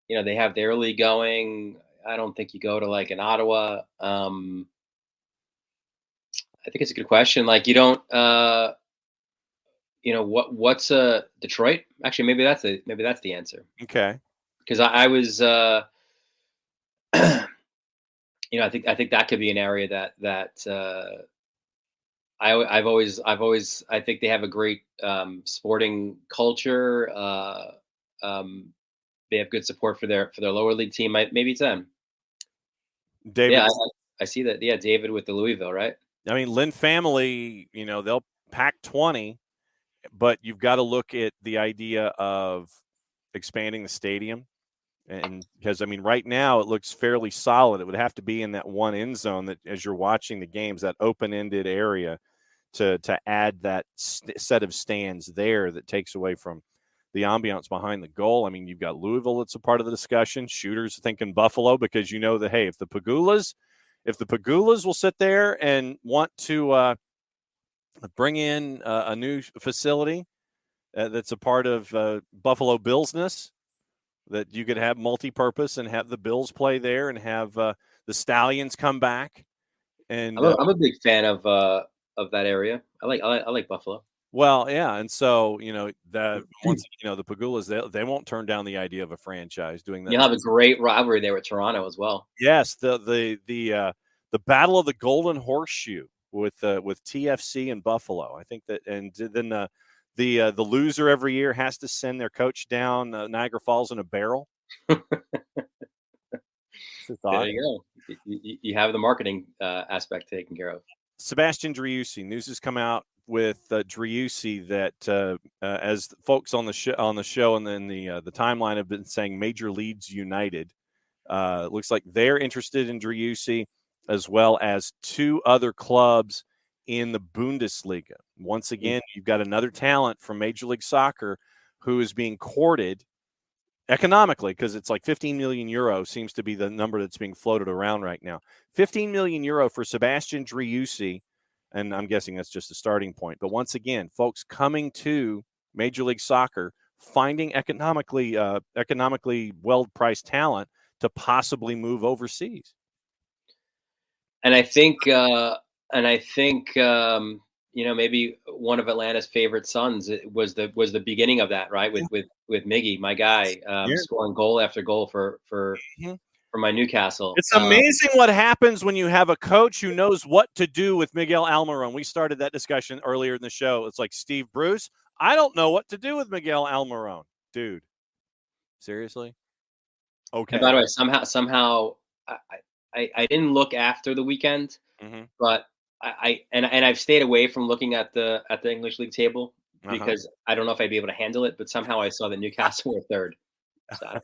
they have their league going. I don't think you go to like an Ottawa. I think it's a good question. Like, you don't, what's Detroit? Actually, maybe that's the answer. Okay. Because I was, I think that could be an area that I've always I think they have a great sporting culture. They have good support for their lower league team. Maybe it's them. David, yeah, I see that. Yeah, David with the Louisville, right? I mean, Lynn family, they'll pack 20, but you've got to look at the idea of expanding the stadium. And because, I mean, right now it looks fairly solid. It would have to be in that one end zone that, as you're watching the games, that open-ended area to add that set of stands there that takes away from the ambiance behind the goal. I mean, you've got Louisville that's a part of the discussion. Shooters thinking Buffalo, because that, hey, if the Pagulas will sit there and want to bring in a new facility that's a part of Buffalo Billsness, that you could have multi-purpose and have the Bills play there and have the Stallions come back. And I'm a big fan of that area. I like Buffalo. Well, yeah, and so that once the Pagulas, they won't turn down the idea of a franchise doing that. You'll have a great rivalry there with Toronto as well. Yes, the Battle of the Golden Horseshoe with TFC and Buffalo. I think that, and then the loser every year has to send their coach down Niagara Falls in a barrel. There you go. You have the marketing aspect taken care of. Sebastian Driussi, news has come out with Driussi that as folks on the show and then the timeline have been saying Major Leagues United. Looks like they're interested in Driussi, as well as 2 other clubs in the Bundesliga. Once again, you've got another talent from Major League Soccer who is being courted economically, because it's like 15 million euro seems to be the number that's being floated around right now. 15 million euro for Sebastian Driussi, and I'm guessing that's just a starting point. But once again, folks coming to Major League Soccer, finding economically well-priced talent to possibly move overseas. And I think maybe one of Atlanta's favorite sons was the beginning of that, right? With Miggy, my guy, scoring goal after goal for my Newcastle. It's amazing what happens when you have a coach who knows what to do with Miguel Almiron. We started that discussion earlier in the show. It's like, Steve Bruce, I don't know what to do with Miguel Almiron. Dude, seriously? Okay. And by the way, somehow I didn't look after the weekend, but I've stayed away from looking at the English League table because I don't know if I'd be able to handle it. But somehow I saw that Newcastle were third. So I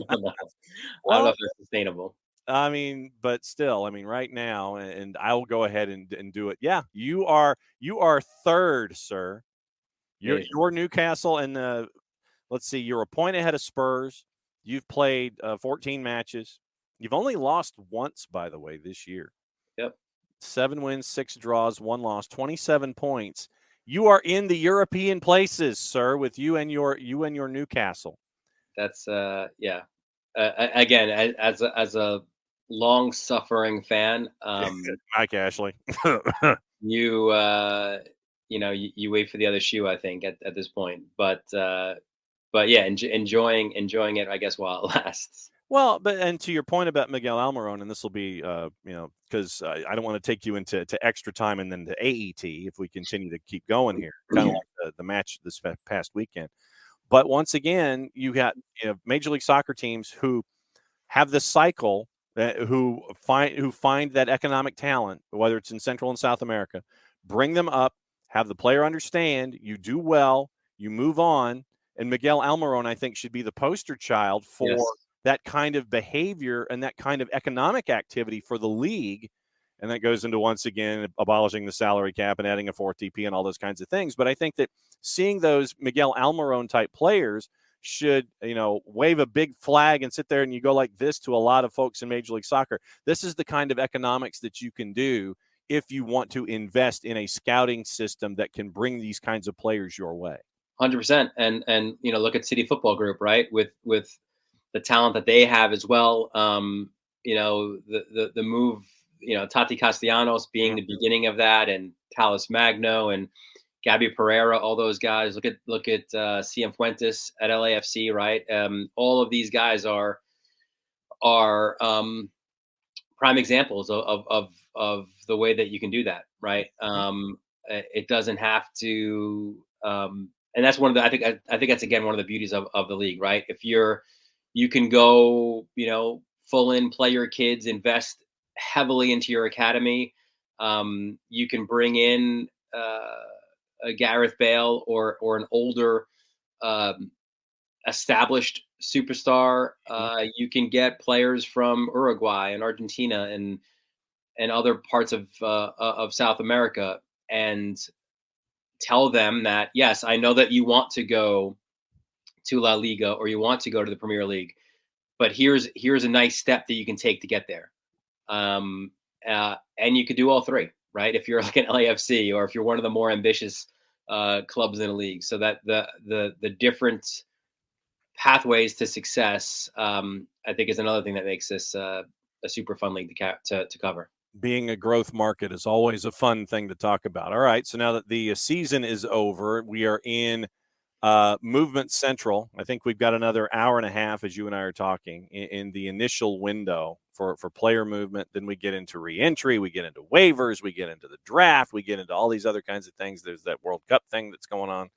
don't know if they're sustainable. I mean, but still, I mean, right now, and I'll go ahead and do it. Yeah, you are third, sir. You're Newcastle, and let's see, you're a point ahead of Spurs. You've played 14 matches. You've only lost once, by the way, this year. Yep. 7 wins, 6 draws, 1 loss, 27 points. You are in the European places, sir, with you and your Newcastle. That's yeah. Again, as a long-suffering fan, Mike Ashley. you you wait for the other shoe, I think, at this point. But yeah, enjoying it, I guess, while it lasts. Well, and to your point about Miguel Almiron, and this will be, because I don't want to take you into extra time and then to AET if we continue to keep going here, kind of like the match this past weekend. But once again, you got Major League Soccer teams who have this cycle, who find that economic talent, whether it's in Central and South America, bring them up, have the player understand, you do well, you move on, and Miguel Almiron, I think, should be the poster child for that kind of behavior and that kind of economic activity for the league. And that goes into, once again, abolishing the salary cap and adding a fourth DP and all those kinds of things. But I think that seeing those Miguel Almiron type players should, wave a big flag and sit there and you go like this to a lot of folks in Major League Soccer. This is the kind of economics that you can do if you want to invest in a scouting system that can bring these kinds of players your way. 100%. And look at City Football Group, right? With the talent that they have as well. The move, Tati Castellanos being the beginning of that, and Talis Magno and Gabby Pereira, all those guys. Look at CM Fuentes at LAFC, right? All of these guys are prime examples of the way that you can do that, right? It doesn't have to, and that's one of the. I think that's again one of the beauties of the league, right? If you can go, full in, play your kids, invest heavily into your academy. You can bring in a Gareth Bale or an older established superstar. You can get players from Uruguay and Argentina and other parts of South America, and tell them that, yes, I know that you want to go to La Liga or you want to go to the Premier League, but here's a nice step that you can take to get there. And you could do all three, right? If you're like an LAFC or if you're one of the more ambitious clubs in the league, so that the different pathways to success, I think, is another thing that makes this a super fun league to cover. Being a growth market is always a fun thing to talk about. All right, so now that the season is over, we are in Movement Central. I think we've got another hour and a half, as you and I are talking, in the initial window for player movement. Then we get into re-entry, we get into waivers, we get into the draft, we get into all these other kinds of things. There's that World Cup thing that's going on.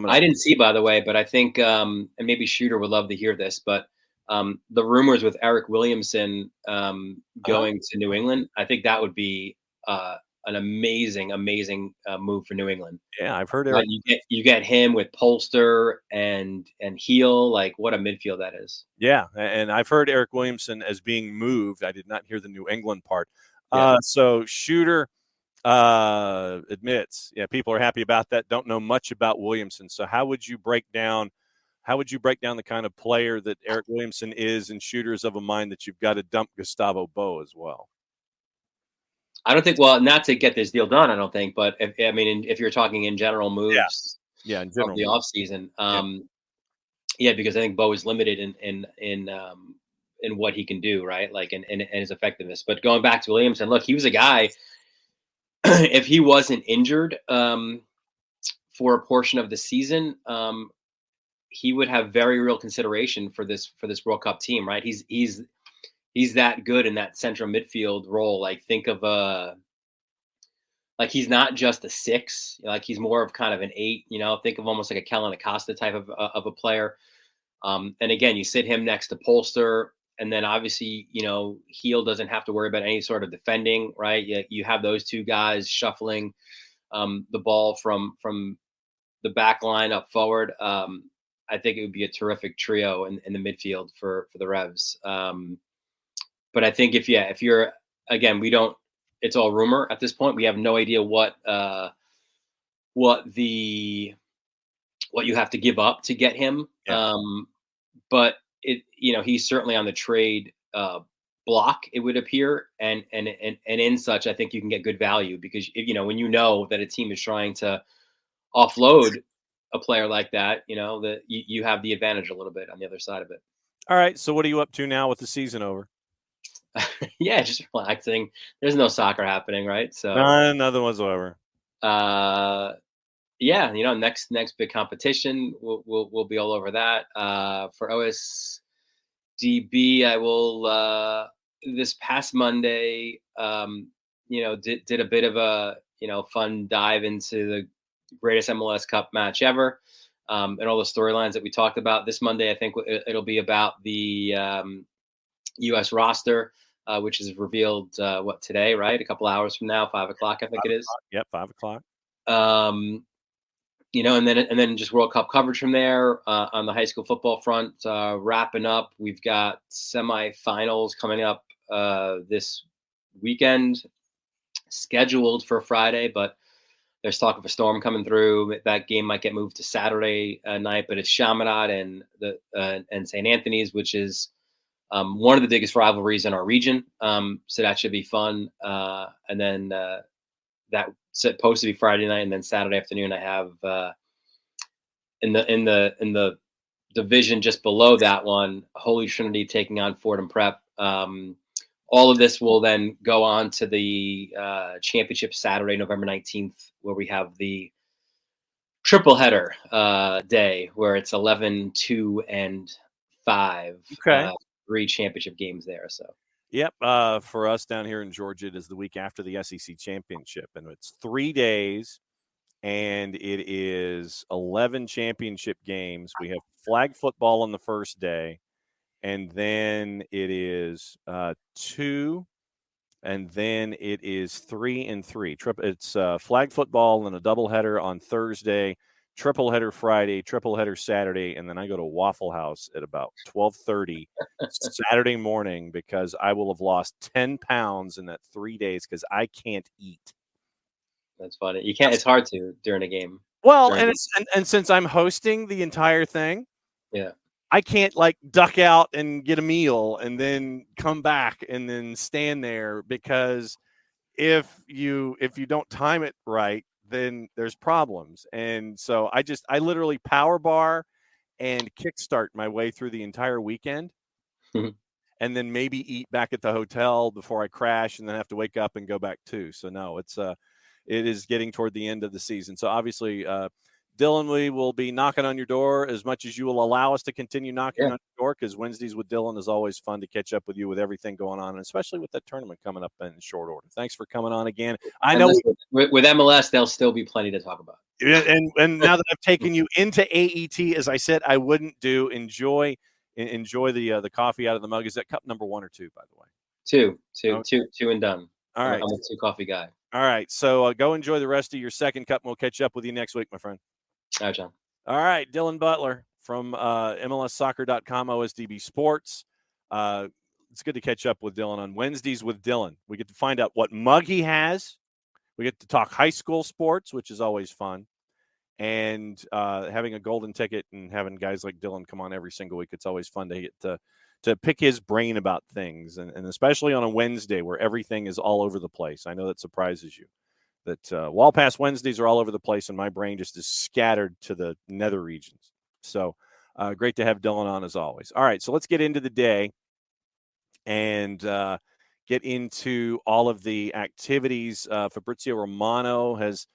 I didn't see, by the way, but I think, and maybe Shooter would love to hear this, but the rumors with Eric Williamson going to New England, I think that would be an amazing move for New England. Yeah, I've heard Eric. You get him with Polster and Heel. Like, what a midfield that is. Yeah, and I've heard Eric Williamson as being moved. I did not hear the New England part. Yeah. So Shooter admits, people are happy about that. Don't know much about Williamson. So how would you break down the kind of player that Eric Williamson is, and Shooter's of a mind that you've got to dump Gustavo Bo as well? I don't think, well, not to get this deal done, I don't think, but if you're talking in general moves, in general, of the off season, because I think Bo is limited in what he can do, right? Like in his effectiveness. But going back to Williamson, look, he was a guy. If he wasn't injured for a portion of the season, he would have very real consideration for this World Cup team, right? He's that good in that central midfield role. Like, think of like, he's not just a 6, like he's more of kind of an 8, think of almost like a Kellen Acosta type of a player. And again, you sit him next to Polster, and then obviously, Heel doesn't have to worry about any sort of defending, right? You have those two guys shuffling the ball from the back line up forward. I think it would be a terrific trio in the midfield for the Revs. but I think if you're, again, it's all rumor at this point. We have no idea what you have to give up to get him. Yeah. But he's certainly on the trade block, it would appear, and in such, I think you can get good value because when you know that a team is trying to offload a player like that, that you have the advantage a little bit on the other side of it. All right. So what are you up to now with the season over? Yeah, just relaxing. There's no soccer happening, right? So nothing whatsoever. Yeah, next big competition, we'll be all over that. For OSDB, I will this past Monday, did a bit of a fun dive into the greatest MLS Cup match ever, and all the storylines that we talked about. This Monday, I think it'll be about the U.S. roster, which is revealed today, right? A couple hours from now, 5 o'clock, I think it is. Yep, 5 o'clock. And then just World Cup coverage from there on the high school football front. Wrapping up, we've got semifinals coming up this weekend, scheduled for Friday, but there's talk of a storm coming through. That game might get moved to Saturday night, but it's Chaminade and St. Anthony's, which is one of the biggest rivalries in our region. So that should be fun. And then that's supposed to be Friday night, and then Saturday afternoon I have in the division just below that one, Holy Trinity taking on Fordham Prep. All of this will then go on to the championship Saturday, November 19th, where we have the triple header day, where it's 11, 2, and 5. Okay. 3 championship games there. So. Yep. For us down here in Georgia, it is the week after the SEC championship, and it's 3 days, and it is 11 championship games. We have flag football on the first day, and then it is 2, and then it is 3 and 3. It's flag football and a doubleheader on Thursday, triple header Friday, triple header Saturday, and then I go to Waffle House at about 12:30 Saturday morning because I will have lost 10 pounds in that 3 days because I can't eat. That's funny. You can't. It's hard to during a game. Well, and since I'm hosting the entire thing, yeah, I can't duck out and get a meal and then come back and then stand there because if you don't time it right, then there's problems. And so I literally power bar and kickstart my way through the entire weekend and then maybe eat back at the hotel before I crash and then have to wake up and go back too. So no, it is getting toward the end of the season. So obviously, Dylan, we will be knocking on your door as much as you will allow us to continue knocking on your door, because Wednesdays with Dylan is always fun to catch up with you with everything going on, and especially with that tournament coming up in short order. Thanks for coming on again. I know with MLS, there'll still be plenty to talk about. And now that I've taken you into AET, as I said, I wouldn't do. Enjoy the coffee out of the mug. Is that cup number 1 or 2, by the way? 2 and done. All right. I'm a 2 coffee guy. All right. So go enjoy the rest of your second cup, and we'll catch up with you next week, my friend. All right, John. All right, Dylan Butler from MLSsoccer.com, OSDB Sports. It's good to catch up with Dylan on Wednesdays with Dylan. We get to find out what mug he has. We get to talk high school sports, which is always fun. And having a golden ticket and having guys like Dylan come on every single week, it's always fun to get to pick his brain about things, and especially on a Wednesday where everything is all over the place. I know that surprises you. That Wall Pass Wednesdays are all over the place, and my brain just is scattered to the nether regions. So great to have Dylan on as always. All right, so let's get into the day and get into all of the activities. Fabrizio Romano has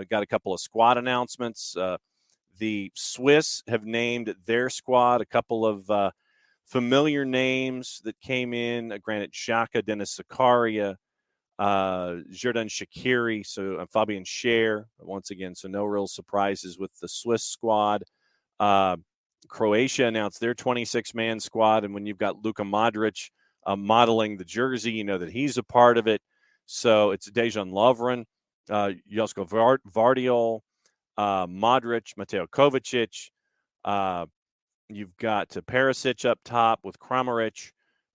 got a couple of squad announcements. The Swiss have named their squad, a couple of familiar names that came in, Granit Xhaka, Dennis Zakaria, Xherdan Shaqiri, so Fabian Schär once again. So no real surprises with the Swiss squad. Croatia announced their 26-man squad, and when you've got Luka Modric modeling the jersey, you know that he's a part of it. So it's Dejan Lovren, Josko Vardiol, Modric, Mateo Kovacic. You've got Perisic up top with Kramaric.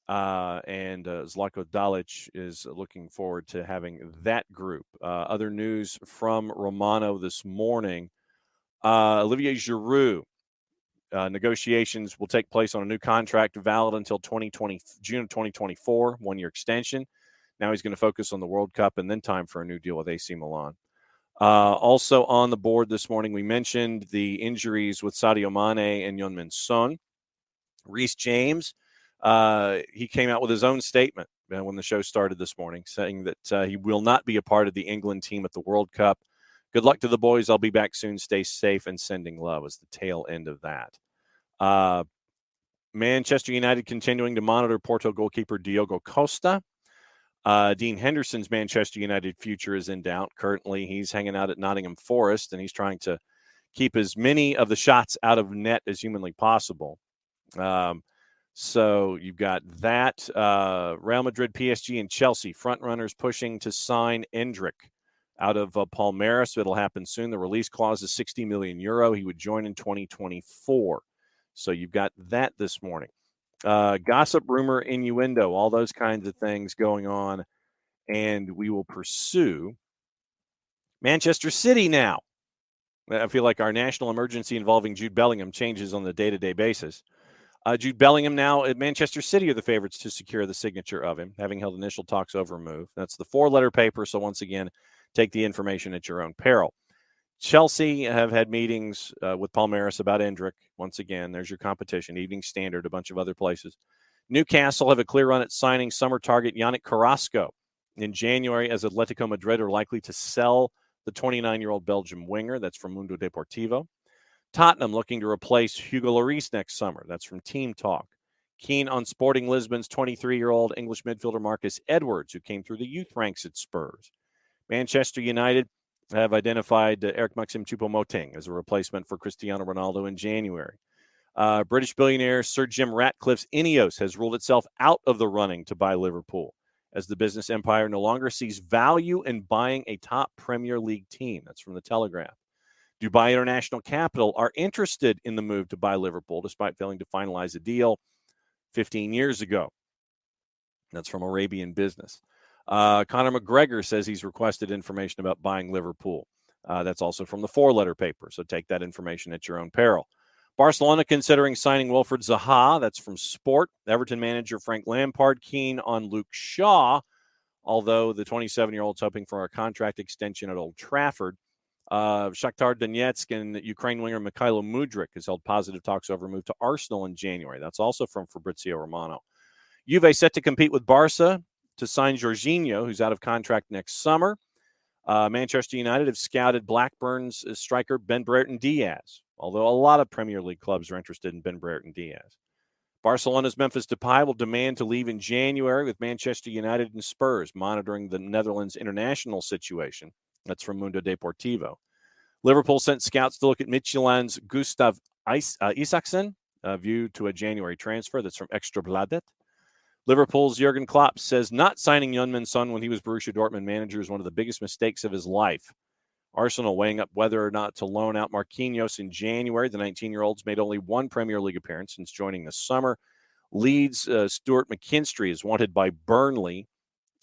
and Zlatko Dalic is looking forward to having that group. Other news from Romano this morning, Olivier Giroud. Negotiations will take place on a new contract valid until June of 2024, one-year extension. Now he's going to focus on the World Cup and then time for a new deal with AC Milan. Also on the board this morning, we mentioned the injuries with Sadio Mane and Heung-min Son. Reece James, he came out with his own statement when the show started this morning, saying that he will not be a part of the England team at the World Cup. Good luck to the boys. I'll be back soon. Stay safe, and sending love is the tail end of that. Manchester United continuing to monitor Porto goalkeeper Diogo Costa. Dean Henderson's Manchester United future is in doubt. Currently, he's hanging out at Nottingham Forest, and he's trying to keep as many of the shots out of net as humanly possible. So you've got that. Real Madrid, PSG, and Chelsea front-runners pushing to sign Endrick out of Palmeiras. It'll happen soon. The release clause is €60 million. He would join in 2024. So you've got that this morning. Gossip, rumor, innuendo, all those kinds of things going on. And we will pursue Manchester City now. I feel like our national emergency involving Jude Bellingham changes on the day-to-day basis. Jude Bellingham now at Manchester City are the favorites to secure the signature of him, having held initial talks over a move. That's the 4-letter paper, so once again, take the information at your own peril. Chelsea have had meetings with Palmeiras about Endrick. Once again, there's your competition. Evening Standard, a bunch of other places. Newcastle have a clear run at signing summer target Yannick Carrasco in January, as Atletico Madrid are likely to sell the 29-year-old Belgian winger. That's from Mundo Deportivo. Tottenham looking to replace Hugo Lloris next summer. That's from Team Talk. Keen on Sporting Lisbon's 23-year-old English midfielder Marcus Edwards, who came through the youth ranks at Spurs. Manchester United have identified Eric Maxim Choupo-Moting as a replacement for Cristiano Ronaldo in January. British billionaire Sir Jim Ratcliffe's Ineos has ruled itself out of the running to buy Liverpool, as the business empire no longer sees value in buying a top Premier League team. That's from The Telegraph. Dubai International Capital are interested in the move to buy Liverpool, despite failing to finalize a deal 15 years ago. That's from Arabian Business. Conor McGregor says he's requested information about buying Liverpool. That's also from the 4-letter paper, so take that information at your own peril. Barcelona considering signing Wilfried Zaha. That's from Sport. Everton manager Frank Lampard keen on Luke Shaw, although the 27-year-old's hoping for a contract extension at Old Trafford. Shakhtar Donetsk and Ukraine winger Mikhailo Mudryk has held positive talks over a move to Arsenal in January. That's also from Fabrizio Romano. Juve set to compete with Barca to sign Jorginho, who's out of contract next summer. Manchester United have scouted Blackburn's striker Ben Brereton Diaz, although a lot of Premier League clubs are interested in Ben Brereton Diaz. Barcelona's Memphis Depay will demand to leave in January, with Manchester United and Spurs monitoring the Netherlands' international situation. That's from Mundo Deportivo. Liverpool sent scouts to look at Midtjylland's Gustav Isaksen, view to a January transfer. That's from Extrabladet. Liverpool's Jurgen Klopp says not signing Heung-min Son when he was Borussia Dortmund manager is one of the biggest mistakes of his life. Arsenal weighing up whether or not to loan out Marquinhos in January. The 19-year-old's made only one Premier League appearance since joining this summer. Leeds' Stuart McKinstry is wanted by Burnley,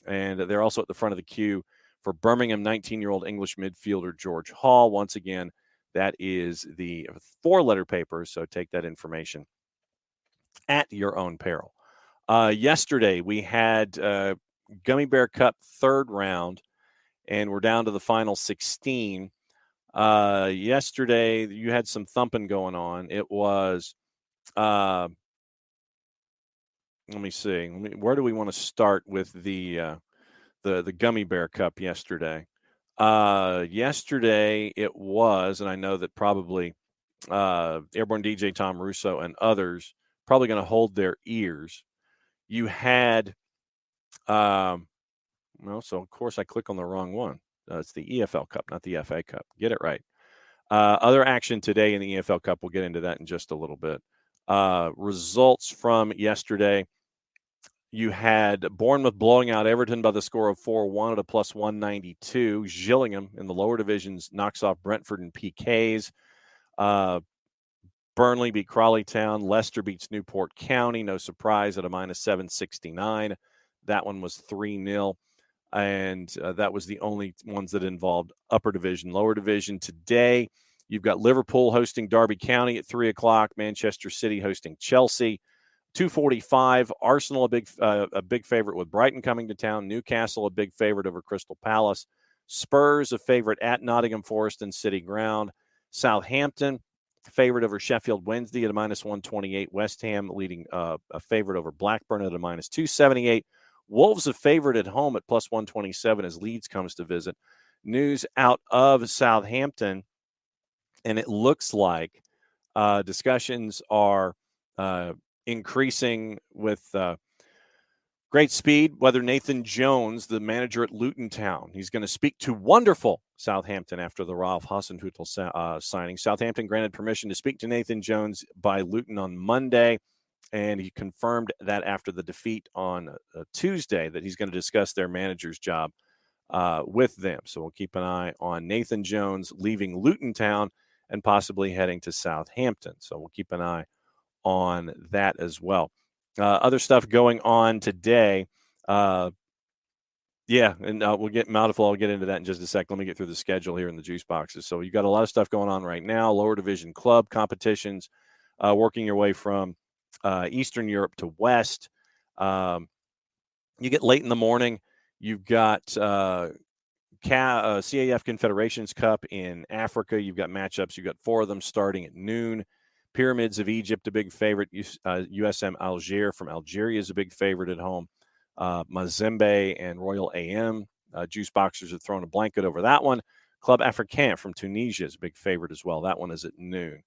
and they're also at the front of the queue for Birmingham 19-year-old English midfielder George Hall. Once again, that is the 4-letter paper, so take that information at your own peril. Yesterday, we had Gummy Bear Cup third round, and we're down to the final 16. Yesterday, you had some thumping going on. It was, let me see. Where do we want to start with the Gummy Bear Cup yesterday? Yesterday, it was, and I know that probably Airborne DJ Tom Russo and others probably going to hold their ears. You had, so of course I click on the wrong one. It's the EFL Cup, not the FA Cup. Get it right. Other action today in the EFL Cup. We'll get into that in just a little bit. Results from yesterday. You had Bournemouth blowing out Everton by the score of 4-1 at a plus 192. Gillingham in the lower divisions knocks off Brentford and PKs. Burnley beat Crawley Town. Leicester beats Newport County. No surprise at a -769. That one was 3-0. And that was the only ones that involved upper division. Lower division today, you've got Liverpool hosting Derby County at 3 o'clock. Manchester City hosting Chelsea. 2:45. Arsenal, a big favorite with Brighton coming to town. Newcastle, a big favorite over Crystal Palace. Spurs, a favorite at Nottingham Forest and City Ground. Southampton, favorite over Sheffield Wednesday at a -128. West Ham leading a favorite over Blackburn at a -278. Wolves a favorite at home at +127 as Leeds comes to visit. News out of Southampton, and it looks like discussions are increasing with great speed, whether Nathan Jones, the manager at Luton Town, he's going to speak to wonderful Southampton after the Ralph Hasenhüttl signing. Southampton granted permission to speak to Nathan Jones by Luton on Monday, and he confirmed that after the defeat on Tuesday that he's going to discuss their manager's job with them. So we'll keep an eye on Nathan Jones leaving Luton Town and possibly heading to Southampton. So we'll keep an eye on that as well. Other stuff going on today. We'll get Mountful. I'll get into that in just a sec. Let me get through the schedule here in the juice boxes. So you got a lot of stuff going on right now. Lower division club competitions, working your way from Eastern Europe to West. You get late in the morning. You've got CAF Confederations Cup in Africa. You've got matchups. You've got 4 of them starting at noon. Pyramids of Egypt, a big favorite. USM Algiers from Algeria is a big favorite at home. Mazembe and Royal AM. Juice Boxers have thrown a blanket over that one. Club Africain from Tunisia is a big favorite as well. That one is at noon.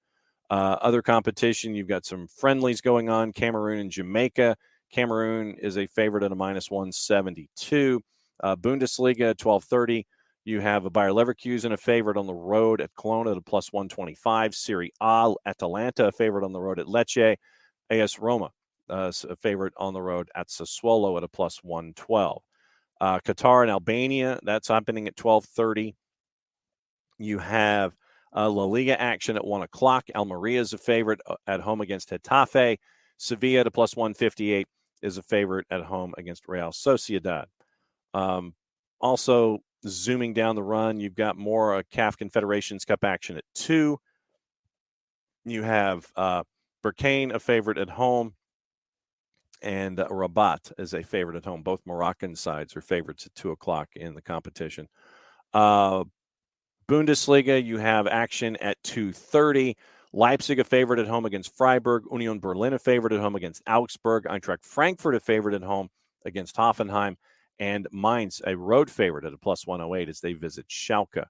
Other competition, you've got some friendlies going on. Cameroon and Jamaica. Cameroon is a favorite at a -172. Bundesliga at 12:30. You have a Bayer Leverkusen, a favorite on the road at Cologne at a +125. Serie A, Atalanta, a favorite on the road at Lecce. AS Roma, a favorite on the road at Sassuolo at a +112. Qatar and Albania, that's happening at 12:30. You have La Liga action at 1 o'clock. Almeria is a favorite at home against Getafe. Sevilla at a +158 is a favorite at home against Real Sociedad. Also, zooming down the run, you've got more CAF Confederations Cup action at 2. You have Berkane, a favorite at home, and Rabat is a favorite at home. Both Moroccan sides are favorites at 2 o'clock in the competition. Bundesliga, you have action at 2:30. Leipzig, a favorite at home against Freiburg. Union Berlin, a favorite at home against Augsburg. Eintracht Frankfurt, a favorite at home against Hoffenheim. And Mainz, a road favorite at a +108 as they visit Schalke.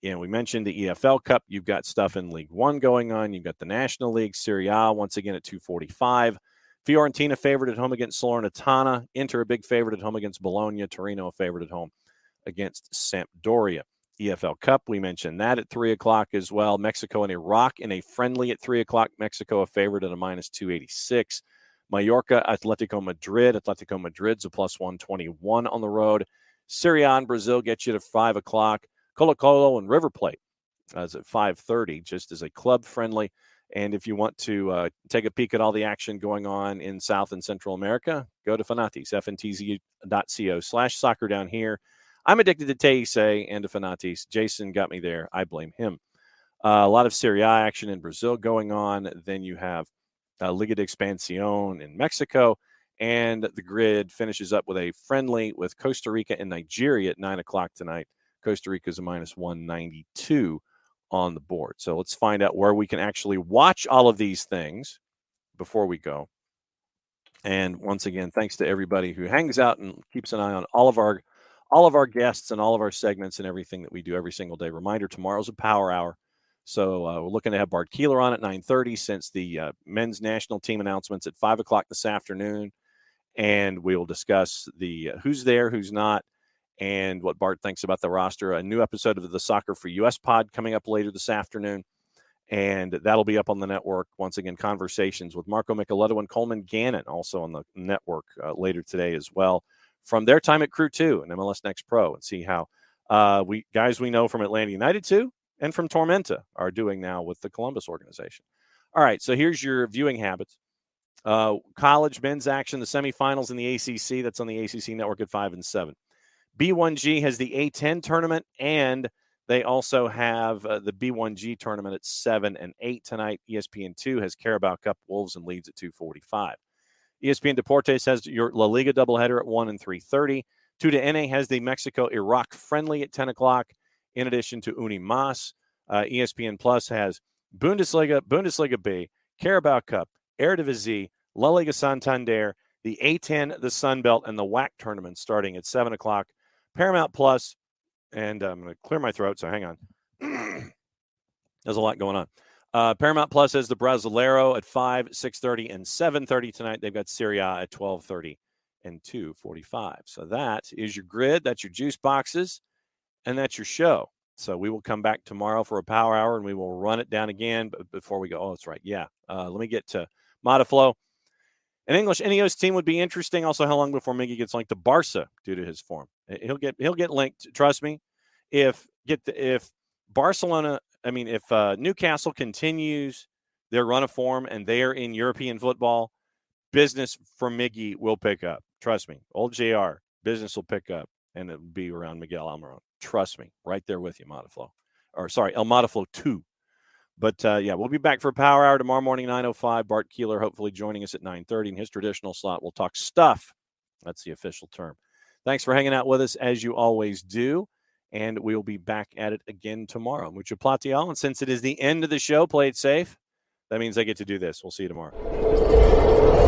And we mentioned the EFL Cup. You've got stuff in League One going on. You've got the National League, Serie A, once again at 2:45. Fiorentina, favorite at home against Salernitana. Inter, a big favorite at home against Bologna. Torino, a favorite at home against Sampdoria. EFL Cup, we mentioned that at 3 o'clock as well. Mexico and Iraq in a friendly at 3 o'clock. Mexico, a favorite at a -286. Mallorca, Atletico Madrid. Atletico Madrid's a +121 on the road. Serie A in Brazil gets you to 5 o'clock. Colo-Colo and River Plate is at 5:30, just as a club friendly. And if you want to take a peek at all the action going on in South and Central America, go to Fanatis, fntz.co/soccer down here. I'm addicted to Teise and to Fanatis. Jason got me there. I blame him. A lot of Serie A action in Brazil going on. Then you have Liga de Expansión in Mexico, and the grid finishes up with a friendly with Costa Rica and Nigeria at 9 o'clock tonight. Costa Rica is a -192 on the board. So let's find out where we can actually watch all of these things before we go. And once again, thanks to everybody who hangs out and keeps an eye on all of our guests and all of our segments and everything that we do every single day. Reminder, tomorrow's a power hour. So we're looking to have Bart Keeler on at 9:30 since the men's national team announcements at 5 o'clock this afternoon. And we will discuss the who's there, who's not, and what Bart thinks about the roster. A new episode of the Soccer for US pod coming up later this afternoon. And that'll be up on the network. Once again, conversations with Marco Micheletto and Coleman Gannon also on the network later today as well. From their time at Crew 2 and MLS Next Pro, and see how we know from Atlanta United 2 and from Tormenta are doing now with the Columbus organization. All right, so here's your viewing habits. College men's action, the semifinals in the ACC. That's on the ACC network at 5 and 7. B1G has the A10 tournament, and they also have the B1G tournament at 7 and 8 tonight. ESPN2 has Carabao Cup Wolves and Leeds at 2:45. ESPN Deportes has your La Liga doubleheader at 1 and 3:30. TUDN has the Mexico-Iraq friendly at 10 o'clock, in addition to Unimas. ESPN Plus has Bundesliga B, Carabao Cup, Eredivisie, La Liga Santander, the A10, the Sun Belt, and the WAC tournament starting at 7 o'clock. Paramount Plus, and I'm going to clear my throat, so hang on. There's a lot going on. Paramount Plus has the Brasileiro at 5, 6:30, and 7:30 tonight. They've got Serie A at 12:30 and 2:45. So that is your grid. That's your juice boxes, and that's your show. So we will come back tomorrow for a power hour, and we will run it down again. But before we go, that's right. Yeah. Let me get to Modiflow. An English Ineos team would be interesting. Also, how long before Miggy gets linked to Barca due to his form? He'll get linked. Trust me. If Barcelona, if Newcastle continues their run of form and they are in European football, business for Miggy will pick up. Trust me. Old JR, business will pick up, and it'll be around Miguel Almiron. Trust me. Right there with you, Modiflow. El Modiflow 2. But, we'll be back for Power Hour tomorrow morning, 9:05. Bart Keeler hopefully joining us at 9:30 in his traditional slot. We'll talk stuff. That's the official term. Thanks for hanging out with us, as you always do. And we'll be back at it again tomorrow. Mucho platial. And since it is the end of the show, play it safe. That means I get to do this. We'll see you tomorrow.